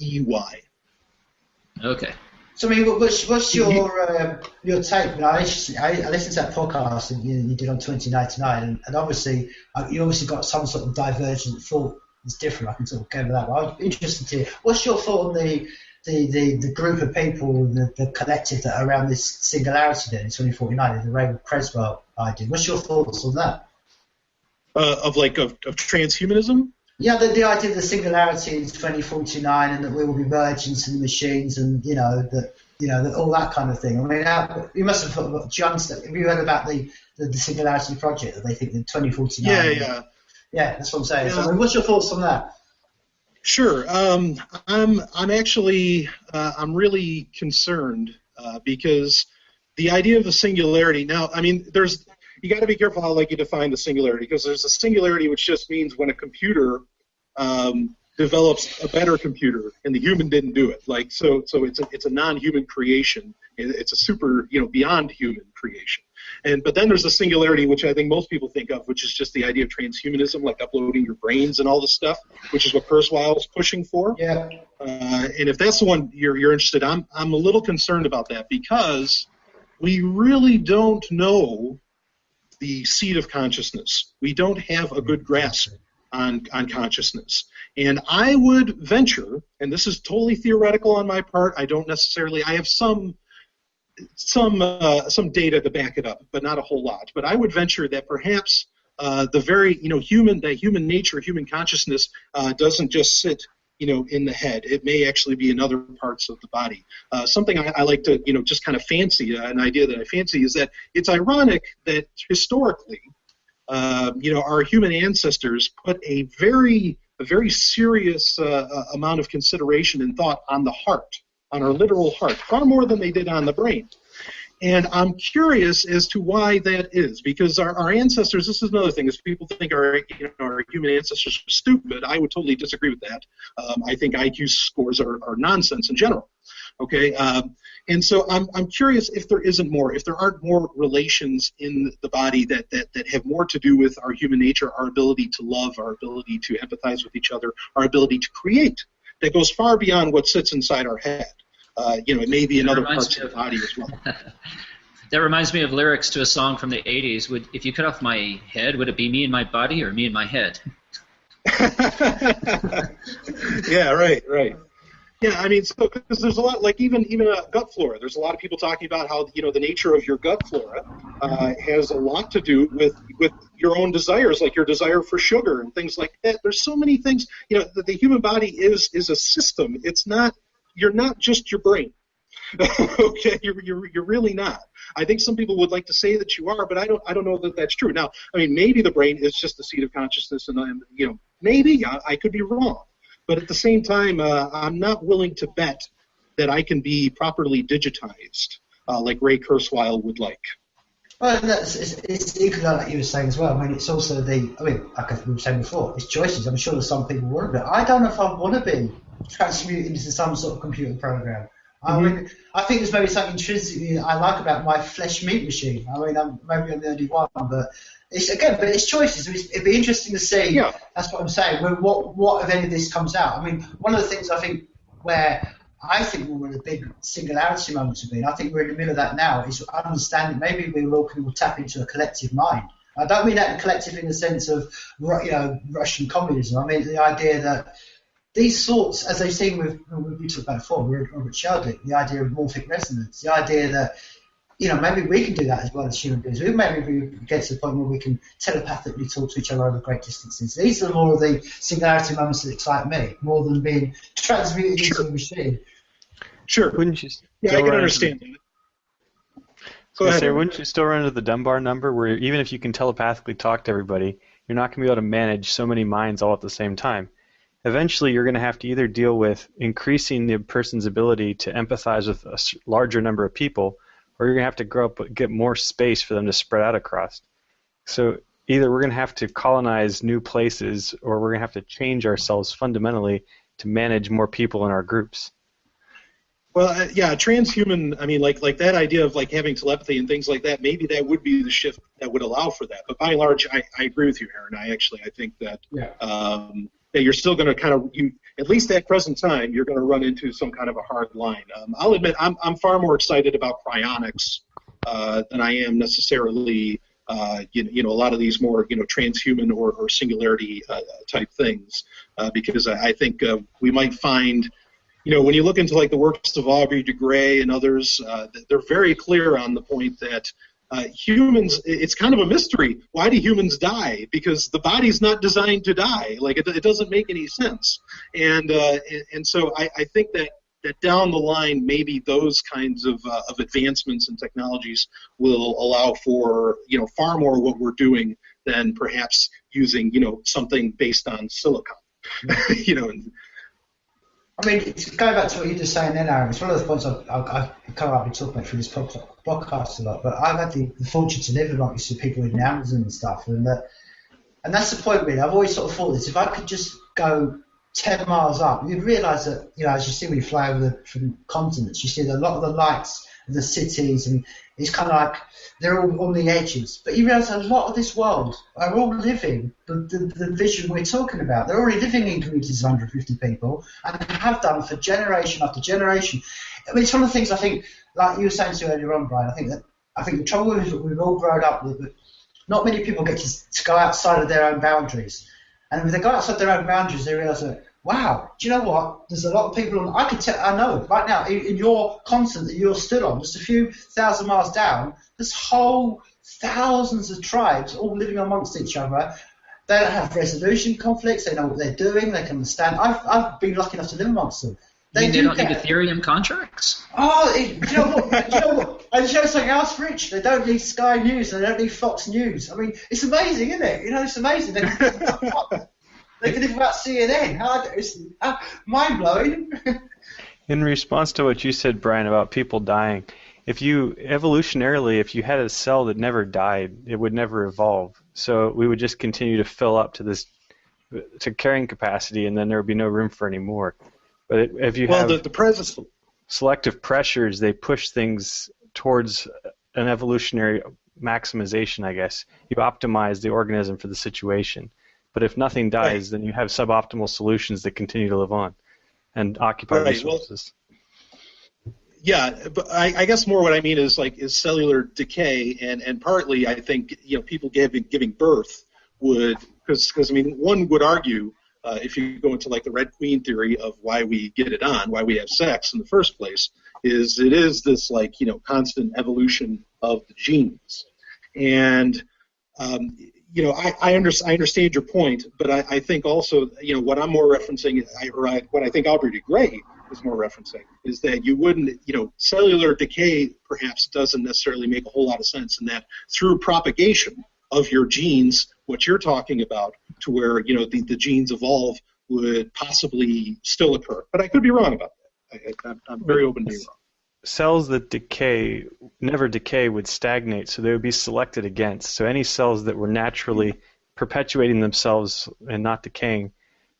Okay. So, I mean, what's your take? I listened to that podcast that you did on 2099, and obviously you got some sort of divergent thought that's different. I can sort of go with that. But I'm interested to hear, what's your thought on the group of people, the collective that are around this singularity then in 2049, the Raymond Creswell idea? What's your thoughts on that? Of transhumanism? Yeah, the idea of the singularity in 2049, and that we will be merged into the machines, and that all that kind of thing. I mean, you must have thought, have you heard about the Singularity Project that they think in 2049? Yeah, that's what I'm saying. Yeah. So, I mean, what's your thoughts on that? Sure. I'm actually I'm really concerned because the idea of the singularity. Now, I mean, you got to be careful how you define the singularity, because there's a singularity which just means when a computer develops a better computer and the human didn't do it. So it's a non-human creation. It's a super beyond human creation. But then there's a singularity which I think most people think of, which is just the idea of transhumanism, like uploading your brains and all this stuff, which is what Kurzweil is pushing for. Yeah. And if that's the one you're interested, I'm a little concerned about that, because we really don't know the seed of consciousness. We don't have a good grasp on consciousness. And I would venture, and this is totally theoretical on my part, I have some data to back it up, but not a whole lot. But I would venture that perhaps the very human nature, human consciousness doesn't just sit in the head. It may actually be in other parts of the body. Something I like to just kind of fancy, an idea that I fancy, is that it's ironic that historically our human ancestors put a very serious amount of consideration and thought on the heart, on our literal heart, far more than they did on the brain. And I'm curious as to why that is, because our ancestors, this is another thing, is people think our human ancestors are stupid. I would totally disagree with that. I think IQ scores are nonsense in general. Okay, and so I'm curious if there aren't more relations in the body that have more to do with our human nature, our ability to love, our ability to empathize with each other, our ability to create, that goes far beyond what sits inside our head. It may be in other parts of the body as well. That reminds me of lyrics to a song from the 80s. If you cut off my head, would it be me and my body or me and my head? Yeah, right. Yeah, I mean, because there's a lot, even gut flora. There's a lot of people talking about how the nature of your gut flora has a lot to do with your own desires, like your desire for sugar and things like that. There's so many things. The human body is a system. It's not. You're not just your brain. Okay, you're really not. I think some people would like to say that you are, but I don't know that that's true. Now, I mean, maybe the brain is just a seat of consciousness, and maybe I could be wrong. But at the same time, I'm not willing to bet that I can be properly digitized like Ray Kurzweil would like. Well, it's equally like you were saying as well. I mean, it's also like we were saying before, it's choices. I'm sure there's some people who want to be. I don't know if I want to be transmuted into some sort of computer program. I mean, I think there's maybe something intrinsically I like about my flesh meat machine. I mean, maybe I'm the only one, but it's choices. It'd be interesting to see. Yeah. That's what I'm saying. What if any of this comes out? I mean, one of the things I think where I think one of the big singularity moments have been, I think we're in the middle of that now, is understanding maybe we will tap into a collective mind. I don't mean that collective in the sense of Russian communism. I mean the idea that these thoughts, as they've seen with we talked about before, Robert Sheldrake, the idea of morphic resonance, the idea that maybe we can do that as well as human beings. Maybe we get to the point where we can telepathically talk to each other over great distances. These are more of the singularity moments that excite me, more than being transmuted into a machine. Sure. Wouldn't you? Yeah, I can understand that. Go ahead. Wouldn't you still run into the Dunbar number, where even if you can telepathically talk to everybody, you're not going to be able to manage so many minds all at the same time? Eventually, you're going to have to either deal with increasing the person's ability to empathize with a larger number of people, or you're going to have to grow up, get more space for them to spread out across. So either we're going to have to colonize new places, or we're going to have to change ourselves fundamentally to manage more people in our groups. Well, yeah, transhuman, I mean, like that idea of like having telepathy and things like that, maybe that would be the shift that would allow for that. But by and large, I agree with you, Aaron. I think that that you're still going to at least at present time, you're going to run into some kind of a hard line. I'll admit, I'm far more excited about cryonics than I am necessarily, a lot of these more, transhuman or singularity type things, because I think we might find, when you look into like the works of Aubrey de Grey and others, they're very clear on the point that humans, it's kind of a mystery. Why do humans die? Because the body's not designed to die. Like it doesn't make any sense. And so I think that down the line, maybe those kinds of advancements in technologies will allow for far more of what we're doing than perhaps using something based on silicon. I mean, going back to what you were just saying then, Aaron, it's one of those points I've kind of been talking about through this podcast a lot, but I've had the fortune to live amongst people in Amazon and stuff, and that's the point really. I've always sort of thought this, if I could just go 10 miles up, you'd realise that, as you see when you fly over from continents, you see that a lot of the lights of the cities, and it's kind of like they're all on the edges. But you realise a lot of this world are all living the vision we're talking about. They're already living in communities of 150 people and have done for generation after generation. I mean, it's one of the things I think, like you were saying to earlier on, Brian, I think the trouble is that we've all grown up with, not many people get to go outside of their own boundaries. And when they go outside their own boundaries, they realise that, wow, do you know what? There's a lot of people I know right now in your continent that you're stood on, just a few thousand miles down, there's whole thousands of tribes all living amongst each other. They don't have resolution conflicts. They know what they're doing. They can understand. I've been lucky enough to live amongst them. They don't need Ethereum contracts? Oh, do you know what? And you know something else, Rich? They don't need Sky News. They don't need Fox News. I mean, it's amazing, isn't it? It's amazing. They can live without CNN. It's mind-blowing. In response to what you said, Brian, about people dying, if you had a cell that never died, it would never evolve. So we would just continue to fill up to carrying capacity, and then there would be no room for any more. But if you have the presence selective pressures, they push things towards an evolutionary maximization, I guess. You optimize the organism for the situation. But if nothing dies, then you have suboptimal solutions that continue to live on and occupy resources. Yeah, but I guess more what I mean is cellular decay, and partly I think people giving birth would, because I mean one would argue if you go into the Red Queen theory of why we get it on, why we have sex in the first place, is this constant evolution of the genes, and I understand your point, but I think also what I'm more referencing, what I think Aubrey de Grey was more referencing, is that you wouldn't, cellular decay perhaps doesn't necessarily make a whole lot of sense, in that through propagation of your genes, what you're talking about, to where, the genes evolve, would possibly still occur. But I could be wrong about that. I'm very open to being wrong. Cells that never decay would stagnate, so they would be selected against. So any cells that were naturally perpetuating themselves and not decaying,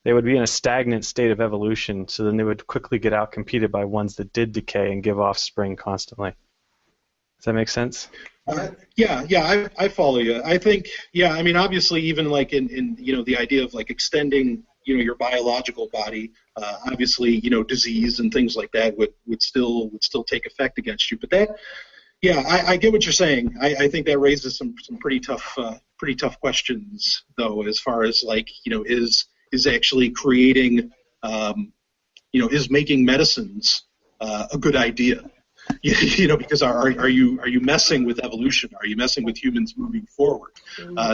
they would be in a stagnant state of evolution, so then they would quickly get outcompeted by ones that did decay and give offspring constantly. Does that make sense? I follow you. I think, obviously, even like in the idea of like extending, your biological body, obviously, disease and things like that would still take effect against you. But that, I get what you're saying. I think that raises some pretty tough questions, though, as far as like, is actually creating, is making medicines a good idea? Because are you messing with evolution? Are you messing with humans moving forward?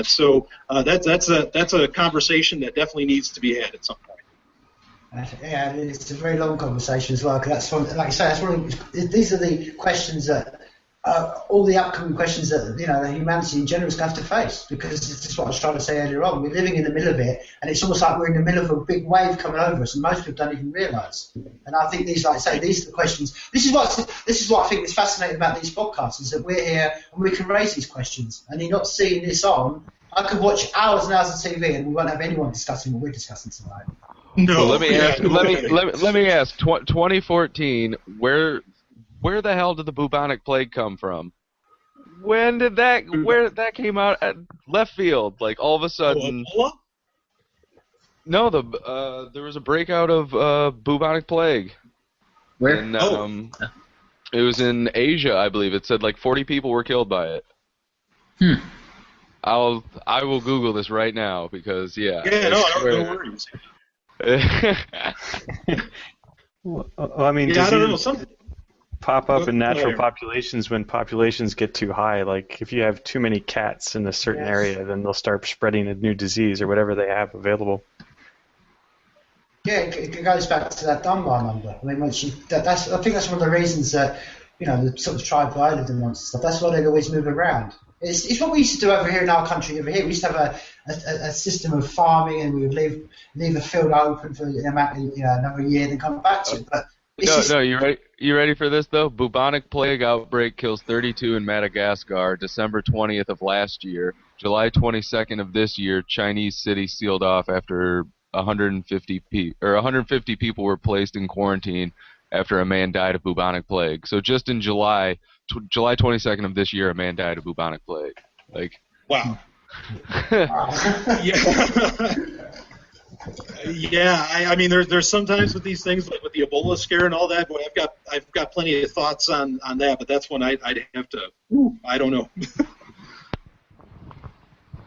So that's a conversation that definitely needs to be had at some point. Yeah, it's a very long conversation as well. Because like I say, these are the questions that all the upcoming questions that humanity in general is going to have to face. Because it's just what I was trying to say earlier on. We're living in the middle of it, and it's almost like we're in the middle of a big wave coming over us, and most people don't even realise. And I think these are the questions. This is what I think is fascinating about these podcasts, is that we're here and we can raise these questions. And you're not seeing this on. I could watch hours and hours of TV, and we won't have anyone discussing what we're discussing tonight. No. Well, let me ask. 2014, where the hell did the bubonic plague come from? When did where that came out at left field? Like all of a sudden. No, there was a breakout of bubonic plague. Where? It was in Asia, I believe. It said like 40 people were killed by it. I will Google this right now because no worries. Well, I mean, I don't know, something pop up in natural populations when populations get too high. Like if you have too many cats in a certain area, then they'll start spreading a new disease or whatever they have available. Yeah, it goes back to that Dunbar number. I mean, I think that's one of the reasons that the sort of tribe I lived amongst and stuff. That's why they always move around. It's what we used to do over here in our country. Over here, we used to have a system of farming, and we would leave a field open for another year, then come back to it. But you ready for this though? Bubonic plague outbreak kills 32 in Madagascar, December 20th of last year. July 22nd of this year, Chinese city sealed off after 150 people were placed in quarantine after a man died of bubonic plague. So just in July 22nd of this year, a man died of bubonic plague. Like, wow. I mean, there's sometimes with these things, like with the Ebola scare and all that. Boy, I've got plenty of thoughts on that, but that's one I'd have to. I don't know.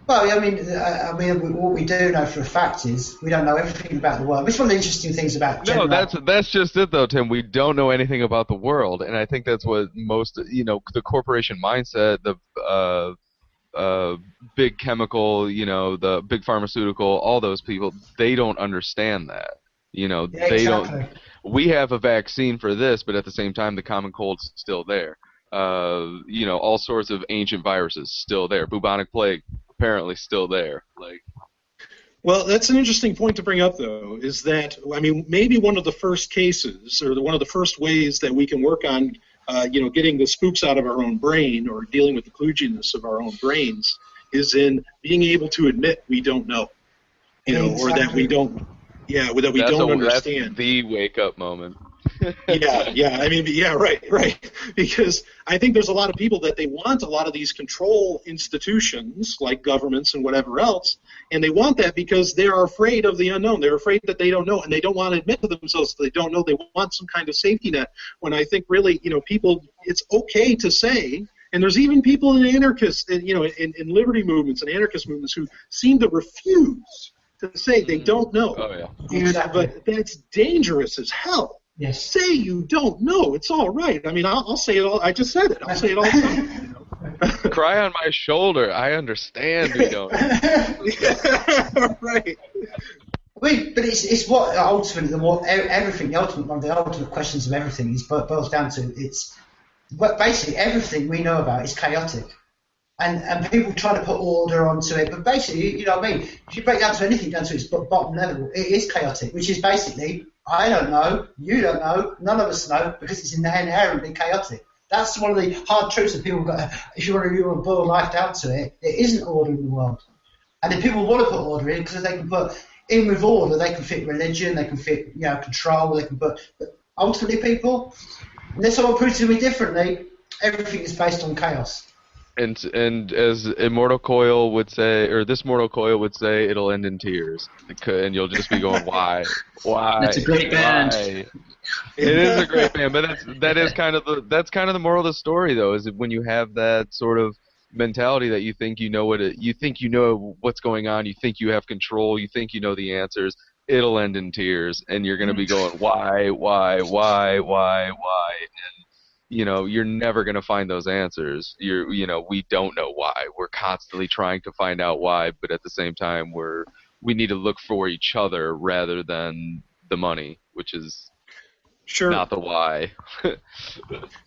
Well, I mean, what we do know for a fact is we don't know everything about the world. It's one of the interesting things about. No, that's just it though, Tim. We don't know anything about the world, and I think that's what most, the corporation mindset, the big chemical, the big pharmaceutical, all those people, they don't understand that. They don't. We have a vaccine for this, but at the same time, the common cold's still there. All sorts of ancient viruses still there. Bubonic plague apparently still there. Well, that's an interesting point to bring up, though, is that, I mean, maybe one of the first cases, or one of the first ways that we can work on, getting the spooks out of our own brain, or dealing with the kludginess of our own brains, is in being able to admit we don't know, or that we don't, don't understand. That's the wake-up moment. Right. Because I think there's a lot of people that they want a lot of these control institutions, like governments and whatever else, and they want that because they are afraid of the unknown. They're afraid that they don't know, and they don't want to admit to themselves that they don't know. They want some kind of safety net. When I think really, people, it's okay to say, and there's even people in anarchist, in liberty movements and anarchist movements who seem to refuse to say they don't know. Oh yeah. But that's dangerous as hell. Yes. Say you don't know. It's all right. I mean, I'll say it all. I just said it. I'll say it all the time. Cry on my shoulder. I understand we don't. Right. But it's what ultimately the ultimate questions of everything boils down to. Basically everything we know about is chaotic. And people try to put order onto it, but basically, you know what I mean? If you break down to anything down to its bottom level, it is chaotic, which is basically, I don't know, you don't know, none of us know, because it's inherently chaotic. That's one of the hard truths that people got. If you want to boil life down to it, it isn't order in the world. And if people want to put order in, because they can put in with order, they can fit religion, they can fit, you know, control, they can put. But ultimately, people, unless someone proves to me differently, everything is based on chaos. And as Immortal Coil would say, or this Mortal Coil would say, it'll end in tears, and you'll just be going, why? That's a great band. It is a great band, but that's kind of the moral of the story, though, is that when you have that sort of mentality that you think you know what's going on, you think you have control, you think you know the answers, it'll end in tears, and you're going to be going, why, and you know, you're never going to find those answers. We don't know why. We're constantly trying to find out why, but at the same time, we need to look for each other rather than the money, which is not the why.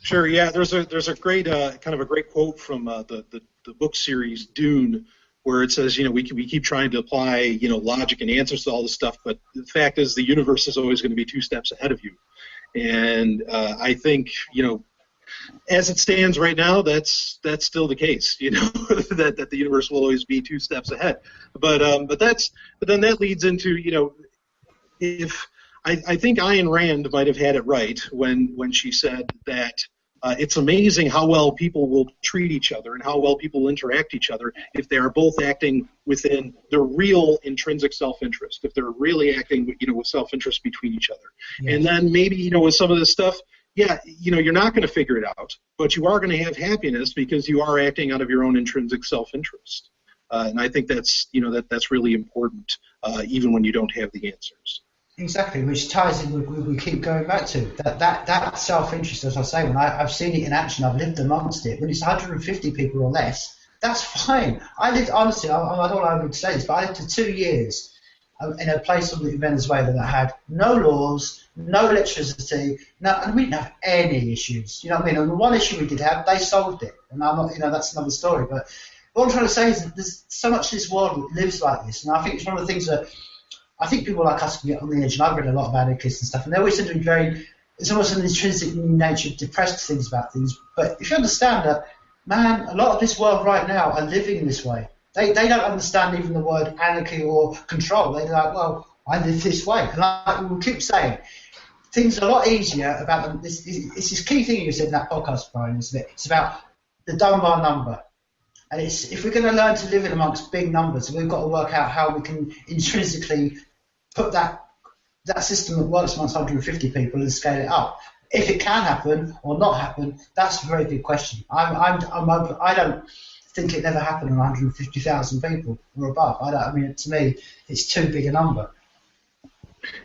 Sure. Yeah. There's a great kind of a great quote from the book series Dune, where it says, you know, we keep trying to apply, you know, logic and answers to all this stuff, but the fact is the universe is always going to be 2 steps ahead of you. And I think, you know, as it stands right now, that's still the case, you know, that the universe will always be 2 steps ahead. But then that leads into, you know, if I think Ayn Rand might have had it right when she said that it's amazing how well people will treat each other and how well people will interact each other if they are both acting within their real intrinsic self-interest, if they're really acting, you know, with self-interest between each other. Yes. And then maybe, you know, with some of this stuff, yeah, you know, you're not going to figure it out, but you are going to have happiness because you are acting out of your own intrinsic self-interest. And I think that's, you know, that's really important, even when you don't have the answers. Exactly, which ties in with we keep going back to that self-interest. As I say, when I've seen it in action, I've lived amongst it. When it's 150 people or less, that's fine. I lived, honestly, I don't know how I would say this, but I lived for 2 years in a place in Venezuela that had no laws, no electricity, and we didn't have any issues. You know what I mean? And the one issue we did have, they solved it. And I'm not, you know, that's another story. But what I'm trying to say is that there's so much of this world that lives like this, and I think it's one of the things that I think people like us can get on the edge, and I've read a lot about anarchists and stuff, and they always seem to be it's almost an intrinsic nature, depressed things about things. But if you understand that, man, a lot of this world right now are living this way. They don't understand even the word anarchy or control. They're like, well, I live this way. And like we will keep saying, things are a lot easier about them. It's this key thing you said in that podcast, Brian, isn't it? It's about the Dunbar number. And if we're going to learn to live in amongst big numbers, we've got to work out how we can intrinsically put that system that works amongst 150 people and scale it up. If it can happen or not happen, that's a very big question. I'm open. I don't think it never happened on 150,000 people or above. I mean, to me, it's too big a number.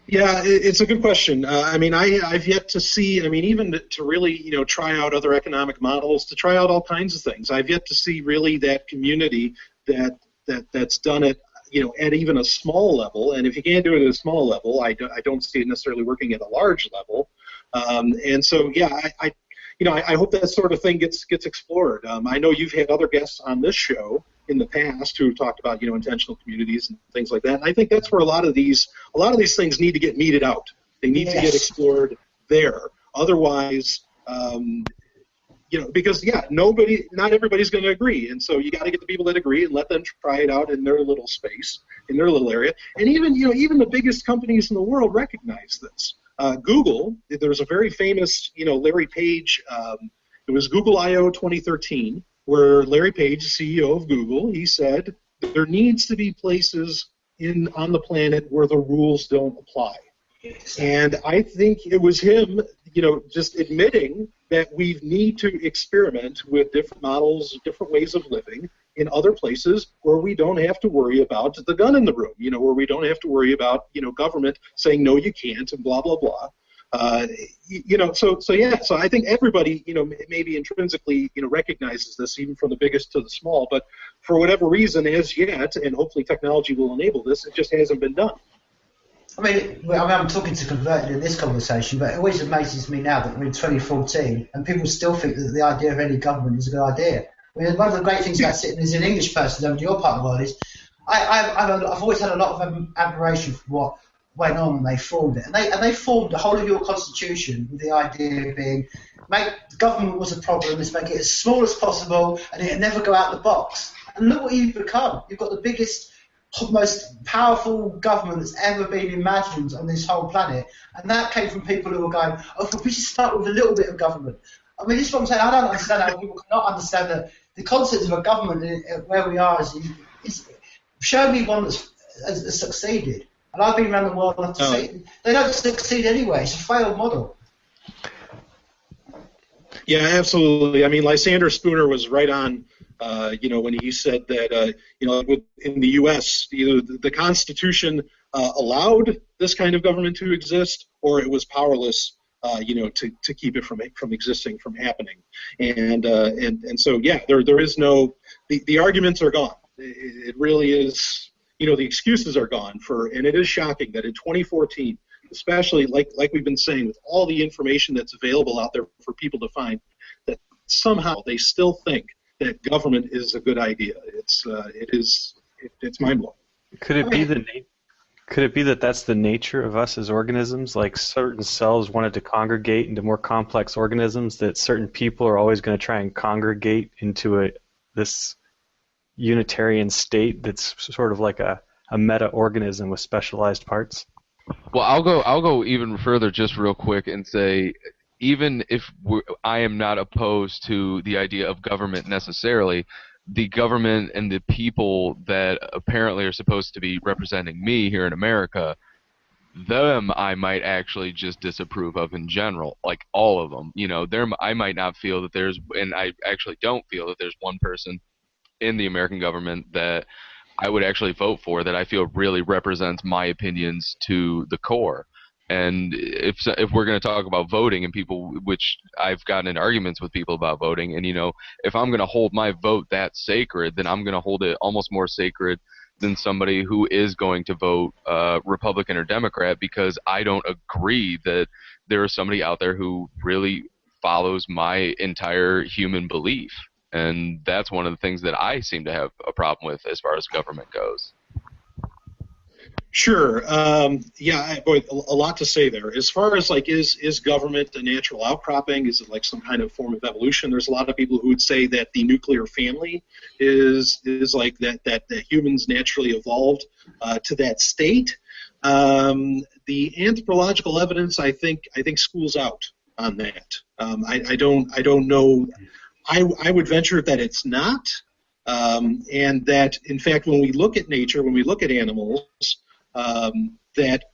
Yeah, it's a good question. I mean, I've yet to see, I mean, even to really, you know, try out other economic models, to try out all kinds of things. I've yet to see really that community that's done it, you know, at even a small level. And if you can't do it at a small level, I don't see it necessarily working at a large level. And so, yeah, I hope that sort of thing gets explored. I know you've had other guests on this show in the past who talked about, you know, intentional communities and things like that. And I think that's where a lot of these things need to get meted out. They need to get explored there. Otherwise, you know, because not everybody's going to agree, and so you got to get the people that agree and let them try it out in their little space, in their little area. And even the biggest companies in the world recognize this. Google, there's a very famous, you know, Larry Page. It was Google I/O 2013, where Larry Page, the CEO of Google, he said there needs to be places on the planet where the rules don't apply. And I think it was him, you know, just admitting that we need to experiment with different models, different ways of living in other places where we don't have to worry about the gun in the room, you know, where we don't have to worry about, you know, government saying, no, you can't, and blah, blah, blah. You know, so I think everybody, you know, maybe intrinsically, you know, recognizes this, even from the biggest to the small, but for whatever reason, as yet, and hopefully technology will enable this, it just hasn't been done. I'm talking to converted in this conversation, but it always amazes me now that we're in 2014 and people still think that the idea of any government is a good idea. I mean, one of the great things about sitting as an English person in your part of the world is I've always had a lot of admiration for what went on when they formed it. And they formed the whole of your constitution with the idea of being, government was a problem, let's make it as small as possible and it'll never go out the box. And look what you've become. You've got the biggest, most powerful government that's ever been imagined on this whole planet. And that came from people who were going, we should start with a little bit of government. I mean, this is what I'm saying. I don't understand how people cannot understand that the concept of a government where we are is show me one that's has succeeded. And I've been around the world enough to see they don't succeed anyway. It's a failed model. Yeah, absolutely. I mean, Lysander Spooner was right on, when he said that, in the U.S., either the Constitution allowed this kind of government to exist, or it was powerless, to keep it from existing, from happening. And so, yeah, there is no, the arguments are gone. It really is, the excuses are gone and it is shocking that in 2014, especially like we've been saying, with all the information that's available out there for people to find, that somehow they still think that government is a good idea. It's mind-blowing. Could it be that that's the nature of us as organisms? Like certain cells wanted to congregate into more complex organisms, that certain people are always going to try and congregate into this unitarian state that's sort of like a meta-organism with specialized parts? Well, I'll go even further just real quick and say, even if I am not opposed to the idea of government necessarily, the government and the people that apparently are supposed to be representing me here in America, them I might actually just disapprove of in general, like all of them. I might not feel that and I actually don't feel that there's one person in the American government that I would actually vote for that I feel really represents my opinions to the core. And if we're going to talk about voting and people, which I've gotten in arguments with people about voting, and if I'm going to hold my vote that sacred, then I'm going to hold it almost more sacred than somebody who is going to vote Republican or Democrat, because I don't agree that there is somebody out there who really follows my entire human belief. And that's one of the things that I seem to have a problem with as far as government goes. Sure. Boy, a lot to say there. As far as is government a natural outcropping? Is it like some kind of form of evolution? There's a lot of people who would say that the nuclear family is like that humans naturally evolved to that state. The anthropological evidence, I think schools out on that. I don't know. I would venture that it's not, and that, in fact, when we look at nature, when we look at animals, that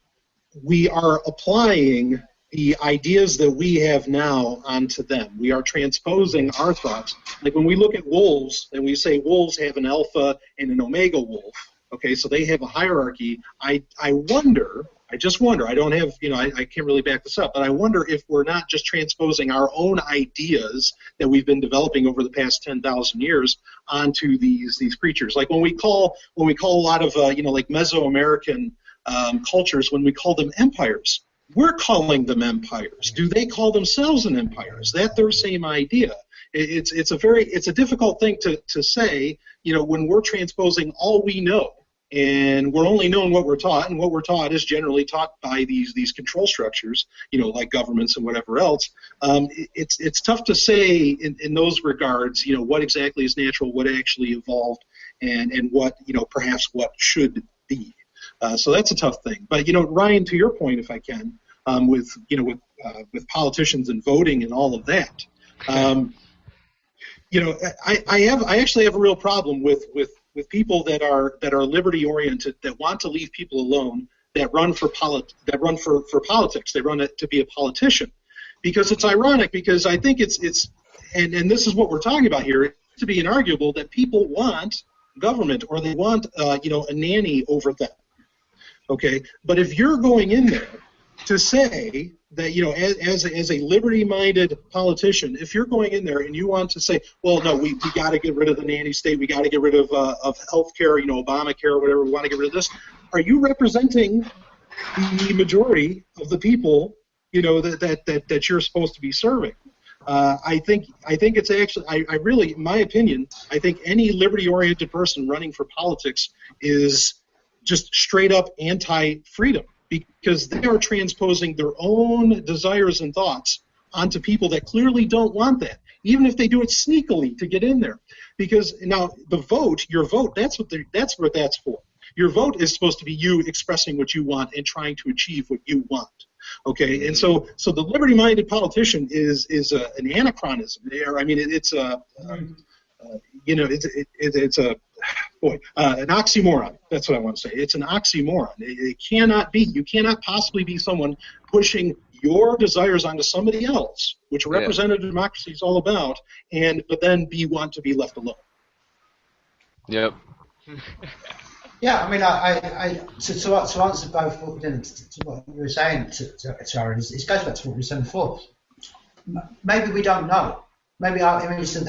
we are applying the ideas that we have now onto them. We are transposing our thoughts. Like when we look at wolves, and we say wolves have an alpha and an omega wolf, okay, so they have a hierarchy. I just wonder, I don't have, I can't really back this up, but I wonder if we're not just transposing our own ideas that we've been developing over the past 10,000 years onto these creatures. Like when we call a lot of, like Mesoamerican cultures, when we call them empires, we're calling them empires. Do they call themselves an empire? Is that their same idea? It's a difficult thing to say, when we're transposing all we know. And we're only knowing what we're taught, and what we're taught is generally taught by these control structures, like governments and whatever else. It's tough to say in those regards, what exactly is natural, what actually evolved, and what, perhaps what should be. So that's a tough thing. But, Ryan, to your point, if I can, with politicians and voting and all of that, I actually have a real problem with people that are liberty oriented, that want to leave people alone, that run for politics, they run to be a politician, because it's ironic, because I think it's and this is what we're talking about here, it's to be inarguable that people want government, or they want a nanny over them. Okay, but if you're going in there to say that, as a liberty-minded politician, if you're going in there and you want to say, well, no, we got to get rid of the nanny state, we got to get rid of health care, Obamacare or whatever, we want to get rid of this, are you representing the majority of the people, that you're supposed to be serving. I think it's actually, I really, in my opinion, I think any liberty-oriented person running for politics is just straight up anti-freedom, because they are transposing their own desires and thoughts onto people that clearly don't want that, even if they do it sneakily to get in there. Because now the vote, your vote, that's what that's for. Your vote is supposed to be you expressing what you want and trying to achieve what you want. Okay, and so the liberty-minded politician is an anachronism there. I mean, it's a an oxymoron. That's what I want to say. It's an oxymoron. It cannot be. You cannot possibly be someone pushing your desires onto somebody else, which representative democracy is all about, but then want to be left alone. Yep. Yeah, I mean, to answer both what you were saying, Aaron, it goes back to what we were saying before. Maybe we don't know. Maybe it's an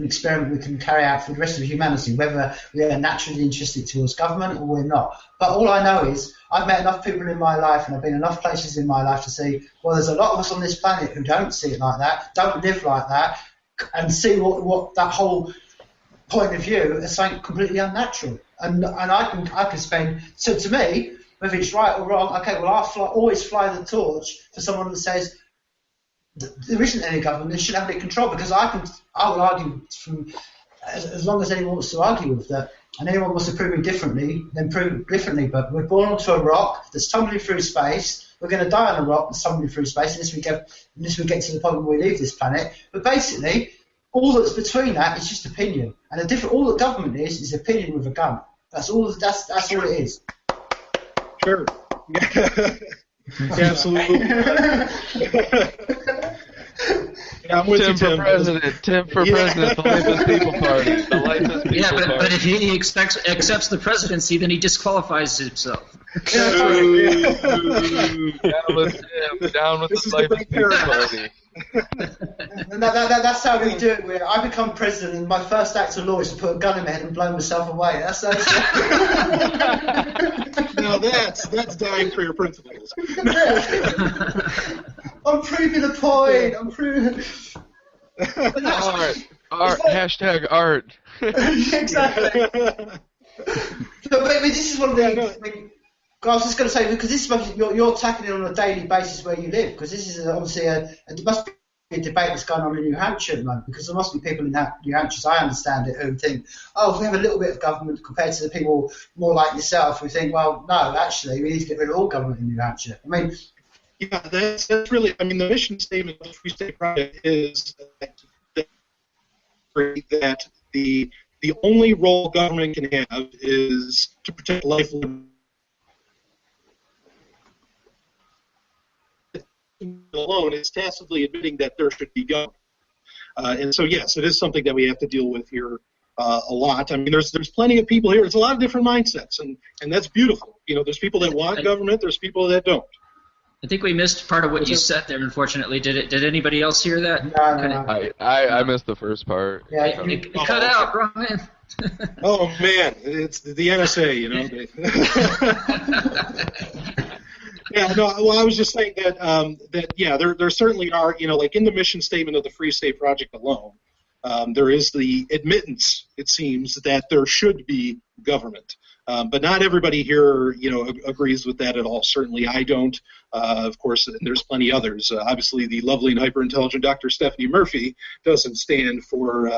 experiment we can carry out for the rest of humanity, whether we are naturally interested towards government or we're not. But all I know is I've met enough people in my life, and I've been enough places in my life to see, well, there's a lot of us on this planet who don't see it like that, don't live like that, and see what that whole point of view as something completely unnatural. And I can spend, so to me, whether it's right or wrong, okay, well, I'll always fly the torch for someone that says there isn't any government, they shouldn't have any control, because I will argue from as long as anyone wants to argue with that, and anyone wants to prove me differently, then prove differently. But we're born onto a rock that's tumbling through space. We're going to die on a rock that's tumbling through space unless we get to the point where we leave this planet. But basically, all that's between that is just opinion, and all the government is opinion with a gun. That's all. That's all it is. Sure. Yeah, absolutely. Yeah, I'm with Tim you, Tim. for president. Tim for president. The Lifeless People Party. The Lifeless People Party. But if he accepts the presidency, then he disqualifies himself. Down with Tim. Down with the Lifeless People Party. That's how we do it. I become president, and my first act of law is to put a gun in my head and blow myself away. That's Now that's dying for your principles. I'm proving a point. I'm proving. Art. Hashtag art. Exactly. But this is one of the. I was just going to say, because this is you're tackling it on a daily basis where you live, because this is obviously it must be a debate that's going on in New Hampshire at the moment, because there must be people in New Hampshire, as I understand it, who think, oh, if we have a little bit of government compared to the people more like yourself, we think, well, no, actually, we need to get rid of all government in New Hampshire. I mean, yeah, that's really, I mean, the mission statement of the Free State Project is that the only role government can have is to protect life, liberty, alone is tacitly admitting that there should be government. And so, yes, it is something that we have to deal with here a lot. I mean, there's plenty of people here. There's a lot of different mindsets, and that's beautiful. You know, there's people that want government. There's people that don't. I think we missed part of what you said there, unfortunately. Did anybody else hear that? No. I missed the first part. Yeah, it cut out, Brian. Oh, man, it's the NSA, you know. Yeah, no, well, I was just saying that there certainly are, you know, like in the mission statement of the Free State Project alone, there is the admittance, it seems, that there should be government. But not everybody here, you know, agrees with that at all. Certainly I don't. Of course, and there's plenty others. Obviously, the lovely and hyper-intelligent Dr. Stephanie Murphy doesn't stand for,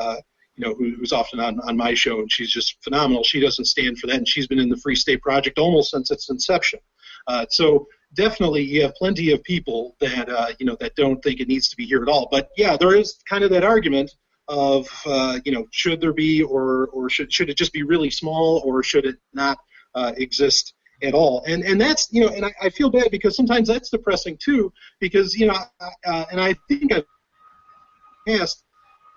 you know, who's often on my show, and she's just phenomenal. She doesn't stand for that, and she's been in the Free State Project almost since its inception. So definitely you have plenty of people that, you know, that don't think it needs to be here at all. But, yeah, there is kind of that argument of, you know, should there be or should it just be really small, or should it not exist at all? And that's, you know, and I feel bad because sometimes that's depressing too, because, you know, and I think I've asked,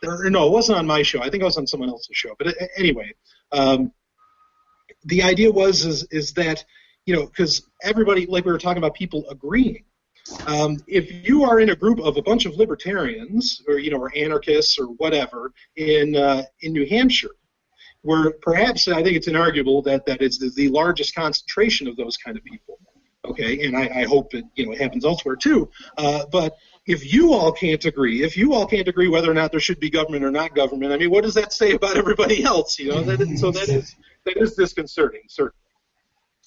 or no, it wasn't on my show. I think I was on someone else's show. But anyway, the idea is that, you know, because everybody, like we were talking about people agreeing, if you are in a group of a bunch of libertarians or, you know, or anarchists or whatever in New Hampshire, where perhaps I think it's inarguable that it's the largest concentration of those kind of people, Okay, and I hope that it happens elsewhere too. But if you all can't agree, whether or not there should be government or not government, I mean, what does that say about everybody else? That is disconcerting, certainly.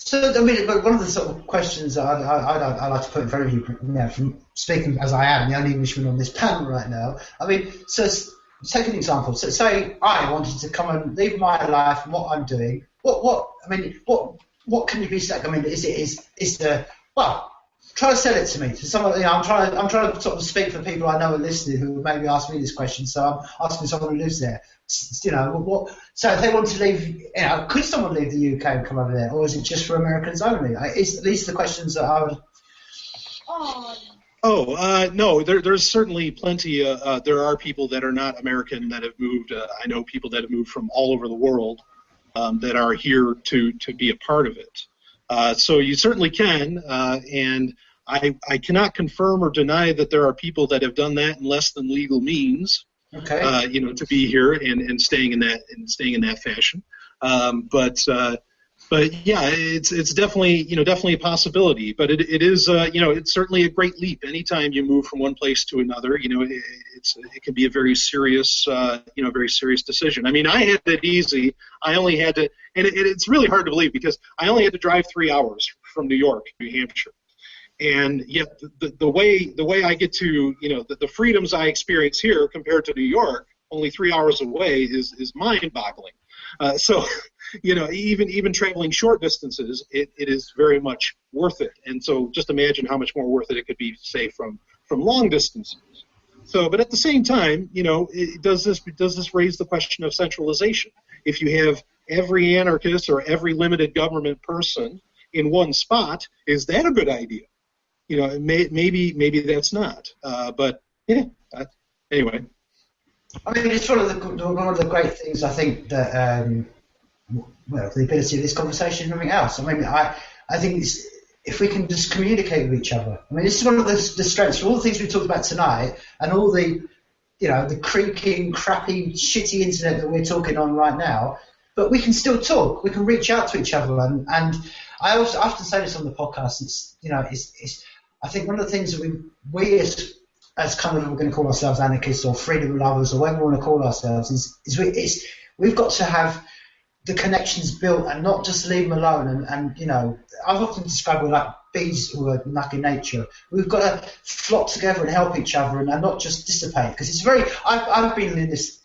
So, I mean, but one of the sort of questions that I like to put in front of you, from speaking as I am, the only Englishman on this panel right now. I mean, so take an example. So, say I wanted to come and leave my life and what I'm doing. What can you be saying? I mean, try to sell it to me. To someone, I'm trying to sort of speak for people I know are listening who maybe ask me this question. So I'm asking someone who lives there. So if they want to leave, could someone leave the UK and come over there, or is it just for Americans only? These are the questions that I would. No, there's certainly plenty. There are people that are not American that have moved. I know people that have moved from all over the world that are here to be a part of it. So you certainly can, and I cannot confirm or deny that there are people that have done that in less than legal means. Okay. To be here and staying in that fashion. But yeah, it's definitely a possibility. But it is it's certainly a great leap. Anytime you move from one place to another, it can be a very serious decision. I mean, I had it easy. I only had to, and it's really hard to believe because I only had to drive 3 hours from New York to New Hampshire. And yet the way I get to, the freedoms I experience here compared to New York, only 3 hours away, is mind-boggling. So, even traveling short distances, it is very much worth it. And so just imagine how much more worth it could be, say, from long distances. So, but at the same time, does this raise the question of centralization? If you have every anarchist or every limited government person in one spot, is that a good idea? Maybe that's not. But yeah. Anyway. I mean, it's one of the great things I think that the ability of this conversation and everything else. I mean, I think it's, if we can just communicate with each other. I mean, this is one of the strengths. All the things we talked about tonight, and all the the creaking, crappy, shitty internet that we're talking on right now. But we can still talk. We can reach out to each other, and I often say this on the podcast. It's I think one of the things that we as kind of, we're going to call ourselves anarchists or freedom lovers or whatever we want to call ourselves, is we've got to have the connections built and not just leave them alone. And I've often described it like bees who are lucky nature. We've got to flock together and help each other and not just dissipate. Because it's I've been in this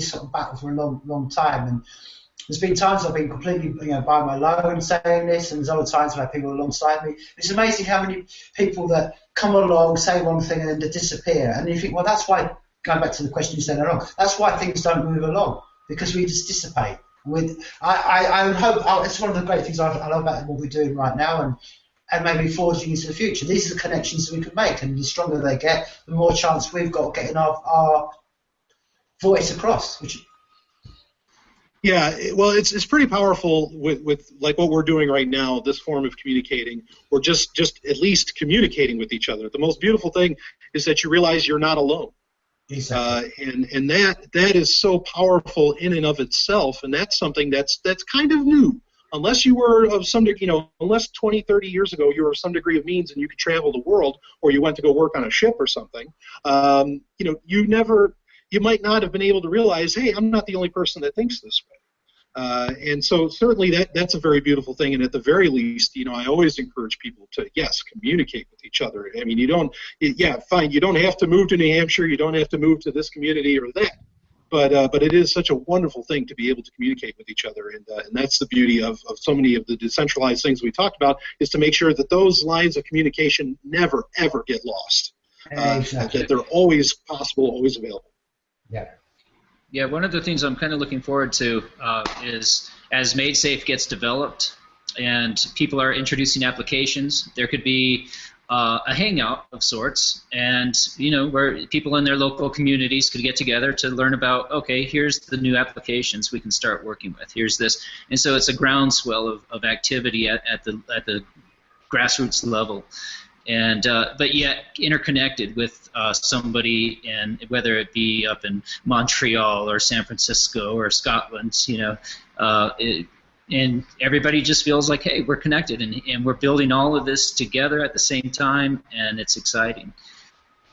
sort of battle for a long time, and there's been times I've been completely by my own saying this, and there's other times I've had people alongside me. It's amazing how many people that come along, say one thing, and then they disappear. And you think, well, that's why, going back to the question you said earlier, that's why things don't move along, because we just dissipate. I would hope, it's one of the great things I love about what we're doing right now, and maybe forging into the future. These are the connections that we can make, and the stronger they get, the more chance we've got of getting our voice across. Yeah, well, it's pretty powerful with like what we're doing right now, this form of communicating, or just at least communicating with each other. The most beautiful thing is that you realize you're not alone. Exactly. And that is so powerful in and of itself, and that's something that's kind of new. Unless you were of some degree, unless 20, 30 years ago you were of some degree of means and you could travel the world, or you went to go work on a ship or something, you might not have been able to realize, hey, I'm not the only person that thinks this way. And so certainly that's a very beautiful thing. And at the very least, I always encourage people to, yes, communicate with each other. I mean, you don't have to move to New Hampshire. You don't have to move to this community or that. But it is such a wonderful thing to be able to communicate with each other. And that's the beauty of so many of the decentralized things we talked about, is to make sure that those lines of communication never, ever get lost. Exactly. That they're always possible, always available. Yeah. Yeah, one of the things I'm kind of looking forward to is as MadeSafe gets developed and people are introducing applications, there could be a hangout of sorts, and where people in their local communities could get together to learn about, okay, here's the new applications we can start working with. Here's this, and so it's a groundswell of activity at the grassroots level. And but yet interconnected with somebody, and whether it be up in Montreal or San Francisco or Scotland, and everybody just feels like, hey, we're connected, and we're building all of this together at the same time, and it's exciting.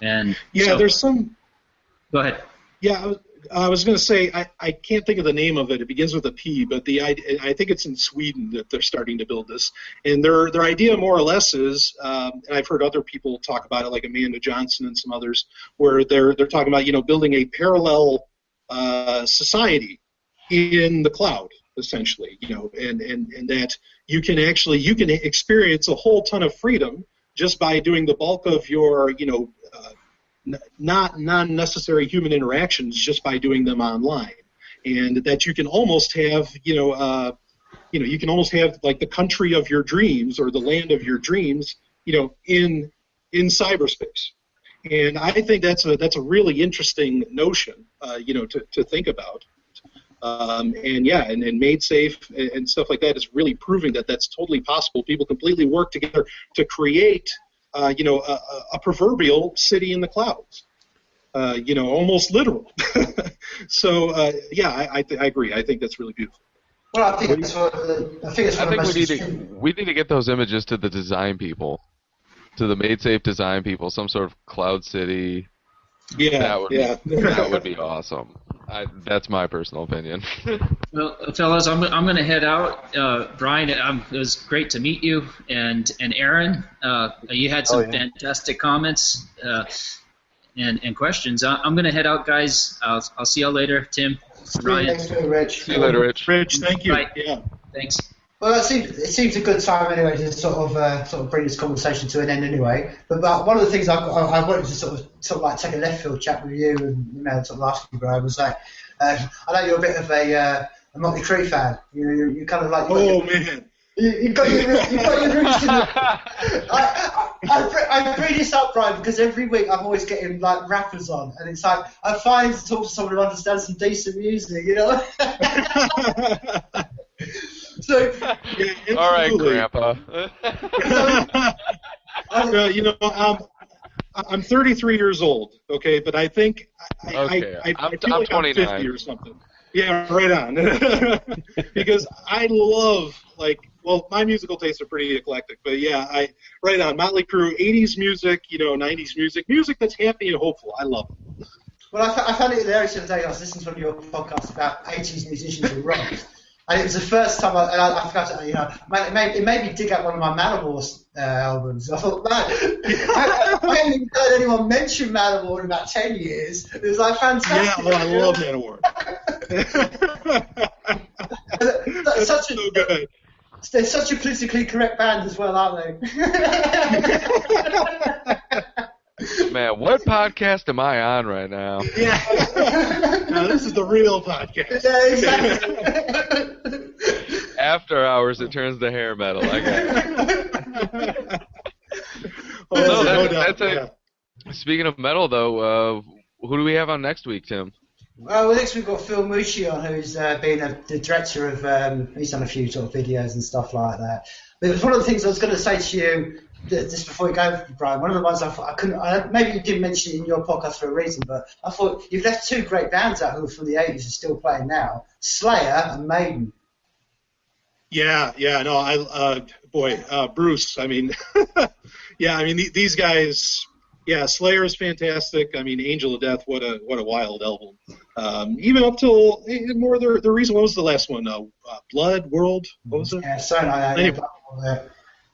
And yeah, there's some. Go ahead. Yeah, I was going to say I can't think of the name of it. It begins with a P, but I think it's in Sweden that they're starting to build this. And their idea more or less is, and I've heard other people talk about it, like Amanda Johnson and some others, where they're talking about building a parallel society in the cloud, essentially, and that you can experience a whole ton of freedom just by doing the bulk of your not non-necessary human interactions just by doing them online, and that you can almost have you can almost have like the country of your dreams or the land of your dreams in cyberspace. And I think that's a really interesting notion to think about. And MadeSafe and stuff like that is really proving that that's totally possible. People completely work together to create a proverbial city in the clouds, almost literal. So, I agree. I think that's really beautiful. Well, I think we need to get those images to the design people, to the MadeSafe design people, some sort of cloud city. Yeah, that would be awesome. That's my personal opinion. Well, fellas, I'm going to head out. Brian, it was great to meet you, and Aaron, you had some fantastic comments and questions. I'm going to head out, guys. I'll see y'all later. Tim, Ryan. Thanks to Rich. See you later, Rich. Rich, thank you. Bye. Yeah. Thanks. Well, it seems a good time anyway to sort of bring this conversation to an end anyway. But one of the things I wanted to sort of like take a left field chat with you and sort of ask you, Brian, was like, I know you're a bit of a Motley Crue fan. You kind of like. Man. You got your roots in the. I bring this up, Brian, because every week I'm always getting like rappers on, and it's like I find to talk to someone who understands some decent music, So, yeah, all right, Grandpa. I'm 33 years old, okay, but I think I'm feel like 29. I'm 50 or something. Yeah, right on. Because I love my musical tastes are pretty eclectic, but yeah, right on. Motley Crue, 80s music, 90s music that's happy and hopeful. I love it. Well, I found it hilarious the other day. I was listening to one of your podcasts about 80s musicians and rock. And it was the first time I forgot to, it made me dig out one of my Manowar albums. I thought, man, I haven't even heard anyone mention Manowar in about 10 years. It was like fantastic. Yeah, well, I love Manowar. That's so good. They're such a politically correct band as well, aren't they? Man, what podcast am I on right now? Yeah. No, this is the real podcast. Yeah, exactly. After hours, it turns to hair metal. I got it. Speaking of metal, though, who do we have on next week, Tim? Well, next we've got Phil Mucci on, who's been the director of. He's done a few sort of videos and stuff like that. But it was one of the things I was going to say to you just before we go, Brian. One of the ones I thought I couldn't. Maybe you didn't mention it in your podcast for a reason, but I thought you've left two great bands out who are from the 80s and still playing now: Slayer and Maiden. Yeah, no, Bruce. I mean, these guys. Yeah, Slayer is fantastic. I mean, Angel of Death, what a wild album. Even up till more the reason. What was the last one? Blood World. What was it? Yeah, sorry, anyway.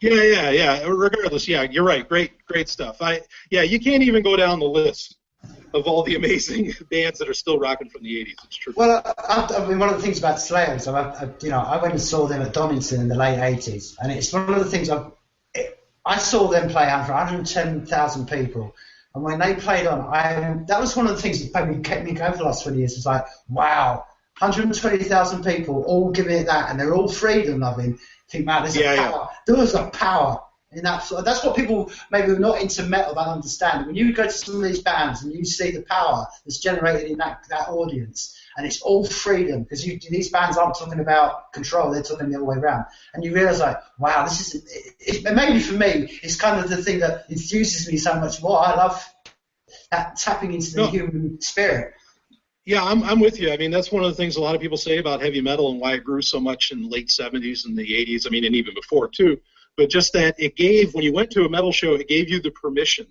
Yeah. Regardless, yeah, you're right. Great stuff. You can't even go down the list of all the amazing bands that are still rocking from the 80s. It's true. Well, one of the things about Slayer is I went and saw them at Donington in the late 80s, and it's one of the things I saw them play out for 110,000 people, and when they played on, that was one of the things that probably kept me going for the last 20 years. It's like, wow, 120,000 people all giving it that, and they're all freedom loving. Think, man, there's a power. There was a power in that. That's what people maybe who are not into metal don't understand. When you go to some of these bands and you see the power that's generated in that audience, and it's all freedom, because these bands aren't talking about control, they're talking the other way around. And you realise, like, wow, this is, maybe for me, it's kind of the thing that enthuses me so much more. I love that tapping into the human spirit. Yeah, I'm with you. I mean, that's one of the things a lot of people say about heavy metal and why it grew so much in the late 70s and the 80s. I mean, and even before too. But just that it gave, when you went to a metal show, it gave you the permission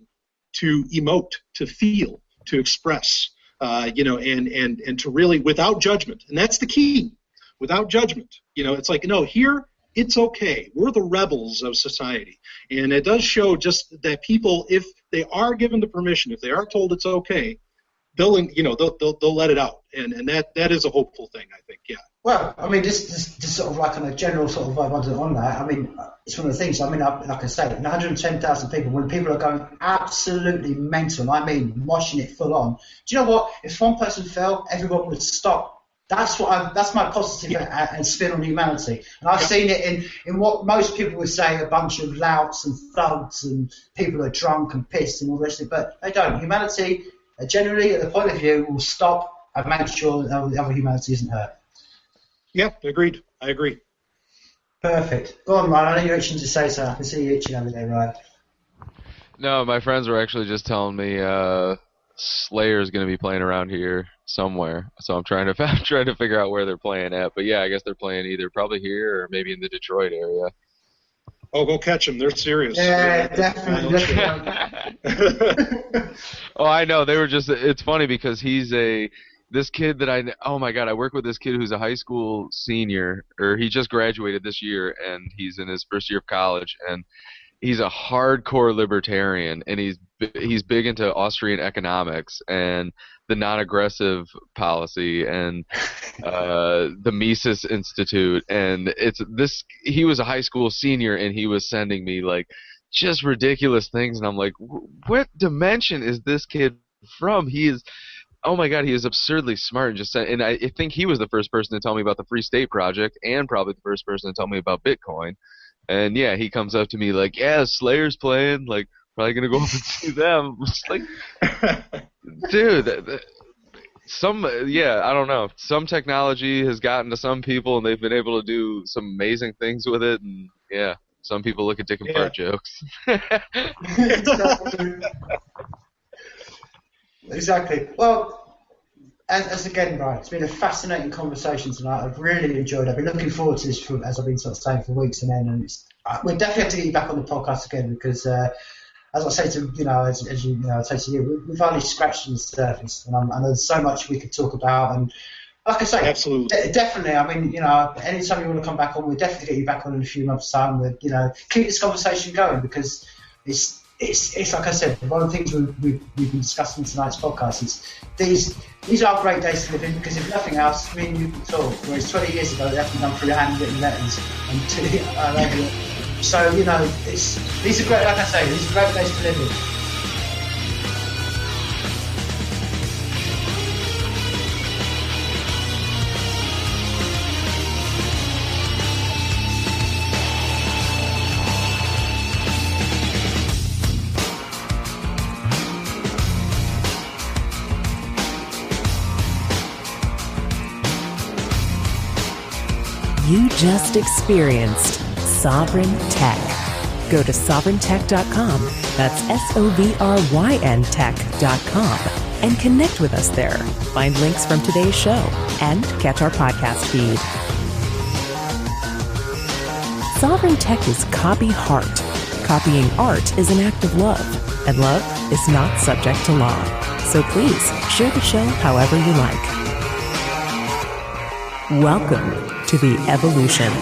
to emote, to feel, to express, and to really, without judgment. And that's the key, without judgment. It's like, no, here it's okay. We're the rebels of society. And it does show just that people, if they are given the permission, if they are told it's okay, they'll let it out, and that is a hopeful thing, I think. Yeah. Well, I mean, this sort of like on a general sort of vibe on that. I mean, it's one of the things. I mean, like I say, 110,000 people. When people are going absolutely mental, I mean, moshing it full on. Do you know what? If one person fell, everyone would stop. That's my positive and spin on humanity. And I've seen it in what most people would say a bunch of louts and thugs and people are drunk and pissed and all the rest of it, but they don't. Humanity, generally, at the point of view, will stop and make sure that the other humanity isn't hurt. Yeah, agreed. I agree. Perfect. Go on, Ryan. I know you're itching to say so. I can see you itching over there, Ryan. No, my friends were actually just telling me Slayer's going to be playing around here somewhere. So I'm trying to figure out where they're playing at. But yeah, I guess they're playing either probably here or maybe in the Detroit area. Oh, go catch them. They're serious. Yeah, definitely. Oh, I know. They were just. It's funny because this kid that oh my God, I work with this kid who's a high school senior, or he just graduated this year, and he's in his first year of college, and he's a hardcore libertarian, and he's big into Austrian economics and the non-aggressive policy and the Mises Institute, and he was a high school senior, and he was sending me like just ridiculous things, and I'm like, what dimension is this kid from? Oh my God, he is absurdly smart, and I think he was the first person to tell me about the Free State Project, and probably the first person to tell me about Bitcoin. And yeah, he comes up to me like, yeah, Slayer's playing, like, probably gonna go up and see them. It's like, dude, I don't know. Some technology has gotten to some people, and they've been able to do some amazing things with it, and yeah, some people look at dick and fart jokes. Exactly. Well, as again, right, it's been a fascinating conversation tonight. I've really enjoyed it. I've been looking forward to this, as I've been sort of saying, for weeks and then. And we definitely have to get you back on the podcast again because, as I say to as you say to you, we've only scratched the surface, and I know there's so much we could talk about. And like I say, absolutely, definitely. I mean, anytime you want to come back on, we'll definitely get you back on in a few months' time. With keep this conversation going because it's like I said, one of the things we've been discussing in tonight's podcast is these are great days to live in because if nothing else, me and you can talk. Whereas 20 years ago, they have to come through handwritten letters and so these are great. Like I say, these are great days to live in. You just experienced Sovryn Tech. Go to sovryntech.com, that's SOVRYN tech.com, and connect with us there. Find links from today's show and catch our podcast feed. Sovryn Tech is copy heart. Copying art is an act of love, and love is not subject to law. So please share the show however you like. Welcome to the evolution.